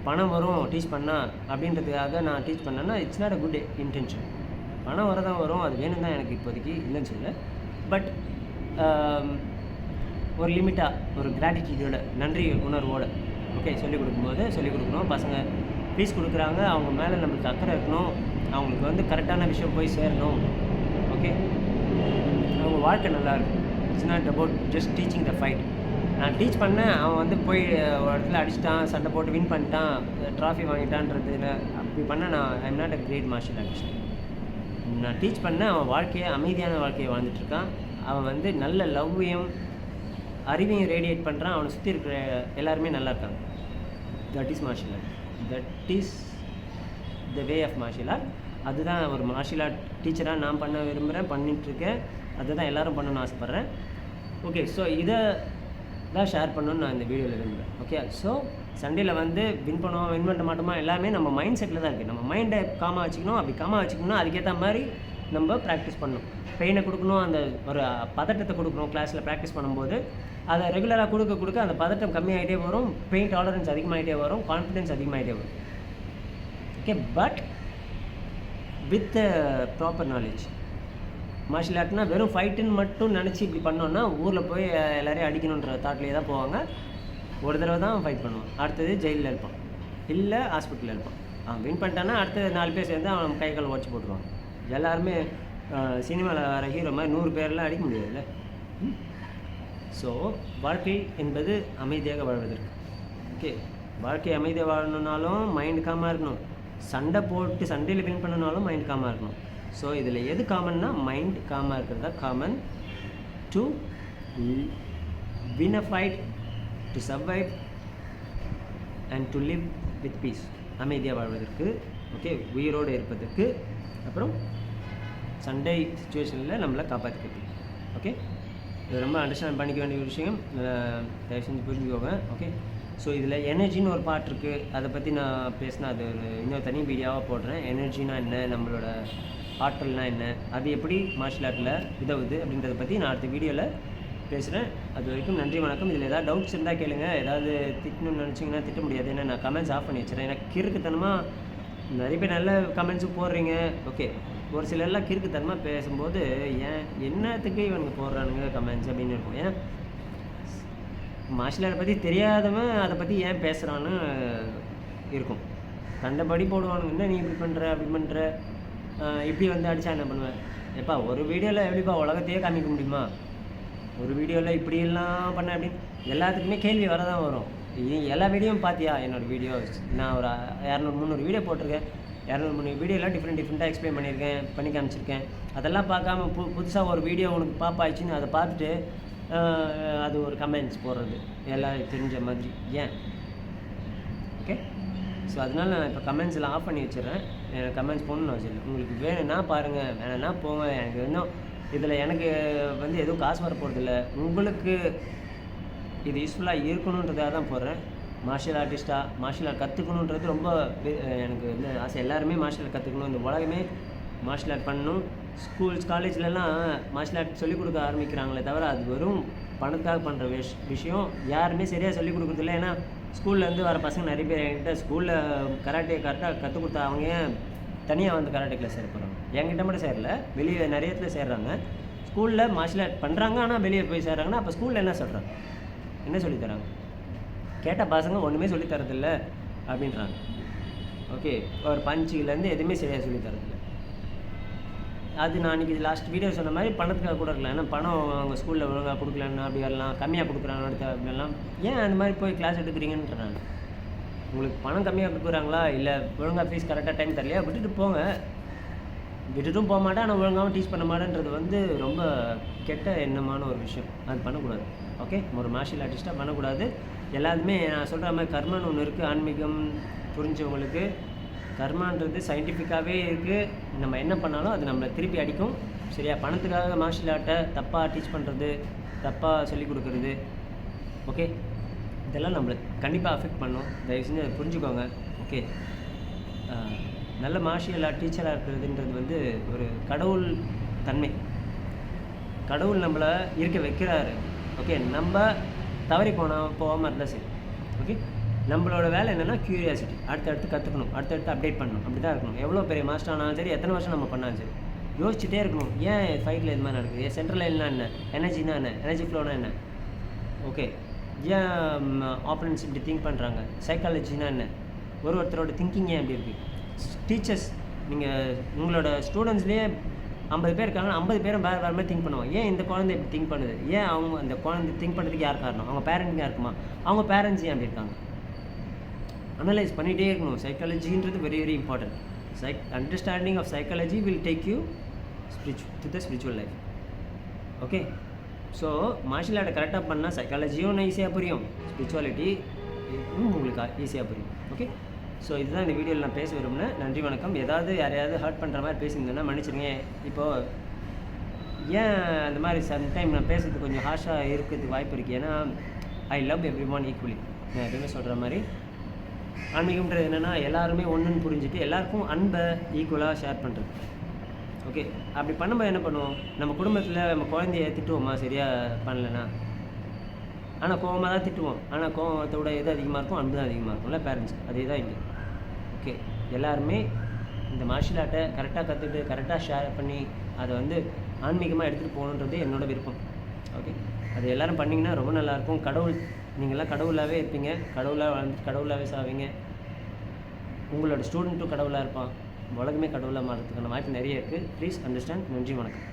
பணம் வரும் டீச் பண்ணால் அப்படின்றதுக்காக நான் டீச் பண்ணேன்னா it's not a good intention. பணம் வரதான் வரும், அது வேணும் தான் எனக்கு இப்போதைக்கு இல்லைன்னு சொல்ல. பட் ஒரு லிமிட்டாக, ஒரு கிராட்டிடியூடோட, நன்றி உணர்வோடு, ஓகே, சொல்லிக் கொடுக்கணும். பசங்க ஃபீஸ் கொடுக்குறாங்க, அவங்க மேலே நம்மளுக்கு அக்கறை இருக்கணும், அவங்களுக்கு வந்து கரெக்டான விஷயம் போய் சேரணும். ஓகே, அவங்க வாழ்க்கை நல்லாயிருக்கும். It's not about just teaching the fight. நான் டீச் பண்ணேன், அவன் வந்து போய் ஒரு இடத்துல அடிச்சிட்டான், சண்டை போட்டு வின் பண்ணிட்டான், ட்ராஃபி வாங்கிட்டான்றது அப்படி பண்ண I am not a great martial artist. நான் டீச் பண்ணேன், அவன் வாழ்க்கையை அமைதியான வாழ்க்கையை வாழ்ந்துட்டுருக்கான். அவன் வந்து நல்ல லவ்வையும் அறிவையும் ரேடியேட் பண்ணுறான். அவனை சுற்றி இருக்கிற எல்லாருமே நல்லா இருக்காங்க. That is martial art. That is the way of martial art. அதுதான் ஒரு மார்ஷியல் ஆர்ட் டீச்சராக நான் பண்ண விரும்புகிறேன், பண்ணிகிட்ருக்கேன். அதுதான் எல்லோரும் பண்ணணும்னு ஆசைப்பட்றேன். ஓகே, ஸோ இதை தான் ஷேர் பண்ணணுன்னு நான் இந்த வீடியோவில் விரும்புகிறேன். ஓகே, ஸோ சண்டேயில் வந்து வின் பண்ண மாட்டோமா எல்லாமே நம்ம மைண்ட் செட்டில் தான் இருக்குது. நம்ம மைண்டை காமாக வச்சுக்கணும். அப்படி காமாக வச்சுக்கணும்னா அதுக்கேற்ற மாதிரி நம்ம ப்ராக்டிஸ் பண்ணணும். பெயினை கொடுக்கணும், அந்த ஒரு பதட்டத்தை கொடுக்கணும். கிளாஸில் ப்ராக்டிஸ் பண்ணும்போது அதை ரெகுலராக கொடுக்க அந்த பதட்டம் கம்மியாகிட்டே வரும், பெயின் டாலரன்ஸ் அதிகமாகிட்டே வரும், கான்ஃபிடென்ஸ் அதிகமாகிட்டே வரும். Okay, but with proper knowledge. Martial ஆர்ட்னா வெறும் ஃபைட்டுன்னு மட்டும் நினச்சி இப்படி பண்ணோன்னா ஊரில் போய் எல்லோரையும் அடிக்கணுன்ற தாட்லேயே தான் போவாங்க. ஒரு தடவை தான் ஃபைட் பண்ணுவான், அடுத்தது ஜெயிலில் இருப்பான், இல்லை ஹாஸ்பிட்டலில் இருப்பான். அவன் வின் பண்ணிட்டான்னா அடுத்த 4 பேர் சேர்ந்து அவன் கை கால் உடச்சி போட்டுருவான். எல்லாருமே சினிமாவில் வர ஹீரோ மாதிரி 100 பேரெலாம் அடிக்க முடியாதுல்ல. ஸோ வாழ்க்கை என்பது அமைதியாக வாழ்வதற்கு. ஓகே, வாழ்க்கை அமைதியாக வாழணுன்னாலும் மைண்டு காமாக இருக்கணும். சண்டையில் வின் பண்ணனாலும் மைண்ட் காமாக இருக்கணும். ஸோ இதில் எது காமன்னா மைண்ட் காமாக இருக்கிறது தான் common. To win a fight, to survive and to live with peace. அமைதியாக வாழ்வதற்கு, ஓகே, உயிரோடு இருப்பதற்கு, அப்புறம் சண்டை சுச்சுவேஷனில் நம்மளை காப்பாற்றிக்கிறது. ஓகே, இது ரொம்ப அண்டர்ஸ்டாண்ட் பண்ணிக்க வேண்டிய ஒரு விஷயம். தயவு செஞ்சு புரிஞ்சுக்கோங்க. ஓகே, ஸோ இதில் எனர்ஜின்னு ஒரு பார்ட் இருக்குது. அதை பற்றி நான் பேசினா அது இன்னொரு தனி வீடியோவாக போடுறேன். எனர்ஜினா என்ன, நம்மளோட ஆற்றல்னால் என்ன, அது எப்படி மார்ஷியல் ஆர்ட்டில் உதவுது அப்படின்றத பற்றி நான் அடுத்த வீடியோவில் பேசுகிறேன். அது வரைக்கும் நன்றி, வணக்கம். இதில் ஏதாவது டவுட்ஸ் இருந்தால் கேளுங்க. ஏதாவது திட்டணும்னு நினச்சிங்கன்னா திட்ட முடியாது, ஏன்னா நான் கமெண்ட்ஸ் ஆஃப் பண்ணி வச்சுறேன். எனக்கு கிறுக்குத்தனமாக நிறைய பேர் நல்ல கமெண்ட்ஸும் போடுறீங்க. ஓகே, ஒரு சிலர்லாம் கிறுக்குத்தனமாக பேசும்போது என்னத்துக்கு இவனுக்கு போடுறானுங்க கமெண்ட்ஸ் அப்படின்னு இருக்கும். ஏன்னா மார்ஷியல் ஆர்ட்டை பற்றி தெரியாதவன் அதை பற்றி ஏன் பேசுகிறான்னு இருக்கும். கண்டபடி போடுவானுங்க, என்ன நீ இப்படி பண்ணுற அப்படி பண்ணுற, இப்படி வந்து அடித்தா என்ன பண்ணுவேன். எப்பா ஒரு வீடியோவில் எப்படிப்பா உலகத்தையே காமிக்க முடியுமா? ஒரு வீடியோவில் இப்படியெல்லாம் பண்ண அப்படின்னு எல்லாத்துக்குமே கேள்வி வரதான் வரும். எல்லா வீடியோவும் பார்த்தியா என்னோடய வீடியோ? நான் ஒரு 200-300 வீடியோ போட்டிருக்கேன். 200-300 வீடியோலாம் டிஃப்ரெண்ட்டாக எக்ஸ்பிளைன் பண்ணி காமிச்சிருக்கேன். அதெல்லாம் பார்க்காம புதுசாக ஒரு வீடியோ உனக்கு பாப்பாயிடுச்சின்னு அதை பார்த்துட்டு அது ஒரு கமெண்ட்ஸ் போடுறது எல்லாம் தெரிஞ்ச மாதிரி. ஏன்? ஓகே, ஸோ அதனால் நான் இப்போ கமெண்ட்ஸ் எல்லாம் ஆஃப் பண்ணி வச்சிடுறேன். எனக்கு கமெண்ட்ஸ் போடணும்னு அவசியம். உங்களுக்கு வேணும்னா பாருங்கள், வேணும்னா போங்க. எனக்கு இன்னும் இதில் எனக்கு வந்து எதுவும் காசு வர போகிறதில்ல. உங்களுக்கு இது யூஸ்ஃபுல்லாக இருக்கணுன்றதாக தான் போடுறேன். மார்ஷியல் ஆர்டிஸ்ட்டாக மார்ஷியல் ஆர்ட் கற்றுக்கணுன்றது ரொம்ப எனக்கு வந்து ஆசை. எல்லாருமே மார்ஷியல் ஆர்ட் கற்றுக்கணும், இந்த உலகமே மார்ஷியல் ஆர்ட் பண்ணணும். ஸ்கூல்ஸ் காலேஜ்லலாம் மார்ஷியல் ஆர்ட் சொல்லிக் கொடுக்க ஆரம்பிக்கிறாங்களே தவிர அது வெறும் பணத்துக்காக பண்ணுற விஷயம் யாருமே சரியாக சொல்லிக் கொடுக்குறதில்ல. ஏன்னா ஸ்கூல்லேருந்து வர பசங்க நிறைய பேர் என்கிட்ட ஸ்கூலில் கராட்டே கரெக்டாக கற்றுக் கொடுத்தா அவங்க ஏன் தனியாக வந்து கராட்டே கிளாஸ் சேர போகிறாங்க? என்கிட்ட மட்டும் சேரல, வெளியே நிறைய இடத்துல சேர்றாங்க. ஸ்கூலில் மார்ஷியல் ஆர்ட் பண்ணுறாங்க, ஆனால் வெளியே போய் சேர்றாங்கன்னா அப்போ ஸ்கூலில் என்ன சொல்கிறாங்க, என்ன சொல்லித்தராங்க? கேட்டால் பசங்க ஒன்றுமே சொல்லித்தரதில்ல அப்படின்றாங்க. ஓகே, ஒரு பஞ்சுலேருந்து எதுவுமே சரியாக சொல்லித்தரதில்ல. அது நான் இன்றைக்கி லாஸ்ட் வீடியோ சொன்ன மாதிரி பணத்துக்காக கூட இருக்கலாம். ஏன்னா பணம் அவங்க ஸ்கூலில் ஒழுங்காக கொடுக்கலன்னா அப்படி வரலாம், கம்மியாக கொடுக்குறாங்க அடுத்த அப்படிலாம். ஏன் அந்த மாதிரி போய் கிளாஸ் எடுக்கிறீங்கன்றாங்க. உங்களுக்கு பணம் கம்மியாக கொடுக்குறாங்களா, இல்லை ஒழுங்காக ஃபீஸ் கரெக்டாக டைம் தரலையா, விட்டுட்டு போங்க. விட்டுட்டும் போக மாட்டேன், ஆனால் ஒழுங்காகவும் டீச் பண்ண மாட்டேன்றது வந்து ரொம்ப கெட்ட எண்ணமான ஒரு விஷயம். அது பண்ணக்கூடாது. ஓகே, ஒரு மார்ஷியல் ஆர்டிஸ்ட்டாக பண்ணக்கூடாது. எல்லாருமே நான் சொல்கிற மாதிரி கர்மன்னு ஒன்று இருக்குது. ஆன்மீகம் புரிஞ்சவங்களுக்கு கர்மான்றது சயின்டிஃபிக்காகவே இருக்குது. நம்ம என்ன பண்ணாலும் அது நம்மளை திருப்பி அடிக்கும். சரியா? பணத்துக்காக மார்ஷியல் ஆர்ட்டை தப்பாக டீச் பண்ணுறது, தப்பாக சொல்லிக் கொடுக்குறது, ஓகே, இதெல்லாம் நம்மளை கண்டிப்பாக அஃபெக்ட் பண்ணும். தயவு செஞ்சு அதை புரிஞ்சுக்கோங்க. ஓகே, நல்ல மார்ஷியல் ஆர்ட் டீச்சராக இருக்கிறதுன்றது வந்து ஒரு கடவுள் தன்மை. கடவுள் நம்மளை இருக்க வைக்கிறாரு. ஓகே, நம்ம தவறி போகாமல் இருந்தால் சரி. ஓகே, நம்மளோட வேலை என்னென்னா க்யூரியாசிட்டி, அடுத்தடுத்து கற்றுக்கணும், அடுத்தடுத்து அப்டேட் பண்ணணும். அப்படி தான் இருக்கணும். எவ்வளோ பெரிய மாஸ்டர் ஆனாலும் சரி, எத்தனை வருஷம் நம்ம பண்ணாலும் சரி, யோசிச்சுட்டே இருக்கணும். ஏன் ஃபைட்டில் இது மாதிரி நடக்குது, ஏன் சென்ட்ரல் லைன்னா என்ன, எனர்ஜினா என்ன, எனர்ஜி ஃப்ளோனா என்ன, ஓகே, ஏன் ஆப்பனன்ஸ் இப்படி திங்க் பண்ணுறாங்க, சைக்காலஜினா என்ன, ஒருத்தரோட திங்கிங் ஏன் அப்படி இருக்குது. டீச்சர்ஸ், நீங்கள் உங்களோட ஸ்டூடெண்ட்ஸ்லேயே 50 பேர் இருக்காங்க, 50 பேரும் வேறு வேறு மாதிரி திங்க் பண்ணுவாங்க. ஏன் இந்த குழந்தை இப்படி திங்க் பண்ணுது, ஏன் அவங்க அந்த குழந்தை திங்க் பண்ணுறதுக்கு யார் காரணம், அவங்க பேரண்ட்ஸாக இருக்குமா, அவங்க பேரண்ட்ஸ் ஏன் அப்படி இருக்காங்க, அனலைஸ் பண்ணிகிட்டே இருக்கணும். சைக்காலஜின்றது very very important. Understanding of psychology will take you to the spiritual life. Okay, so martial ஆர்ட்டை கரெக்டாக பண்ணால் சைக்காலஜியும் ஈஸியாக புரியும், ஸ்பிரிச்சுவாலிட்டி உங்களுக்கு ஈஸியாக புரியும். ஓகே, ஸோ இதுதான் இந்த வீடியோவில் நான் பேச விரும்பினேன். நன்றி, வணக்கம். ஏதாவது யாரையாவது ஹர்ட் பண்ணுற மாதிரி பேசியிருந்தேன்னா மன்னிச்சிருங்க. இப்போது ஏன் அந்த மாதிரி சம்டைம் நான் பேசுறது கொஞ்சம் ஹார்ஷாக இருக்கிறதுக்கு வாய்ப்பு இருக்குது. ஏன்னா I love every one equally. நான் எப்பவுமே சொல்கிற மாதிரி ஆன்மீகம்ன்றது என்னென்னா எல்லாருமே ஒன்றுன்னு புரிஞ்சுட்டு எல்லாருக்கும் அன்பை ஈக்குவலாக ஷேர் பண்ணுறது. ஓகே, அப்படி பண்ணும்போது என்ன பண்ணுவோம், நம்ம குடும்பத்தில் நம்ம குழந்தைய திட்டுவோமா சரியாக பண்ணலைன்னா, ஆனால் கோவமாக தான் திட்டுவோம். ஆனால் கோவத்தோட எது அதிகமாக இருக்கும், அன்பு தான் அதிகமாக இருக்கும்ல பேரண்ட்ஸ். அதே தான் இங்கே. ஓகே, எல்லாருமே இந்த மார்ஷியல் ஆர்ட்டை கரெக்டாக கற்றுக்கிட்டு கரெக்டாக ஷேர் பண்ணி அதை வந்து ஆன்மீகமாக எடுத்துகிட்டு போகணுன்றது என்னோடய விருப்பம். ஓகே, அது எல்லோரும் பண்ணிங்கன்னா ரொம்ப நல்லாயிருக்கும். கடவுள், நீங்கள்லாம் கடவுளாகவே இருப்பீங்க, கடவுளாக வாழ்ந்து கடவுளாகவே சாவீங்க. உங்களோட ஸ்டூடெண்ட்டும் கடவுளாக இருப்பான். உலகமே கடவுளாக மாறதுக்கான வாய்ப்பு நிறைய இருக்குது. Please understand. நன்றி, வணக்கம்.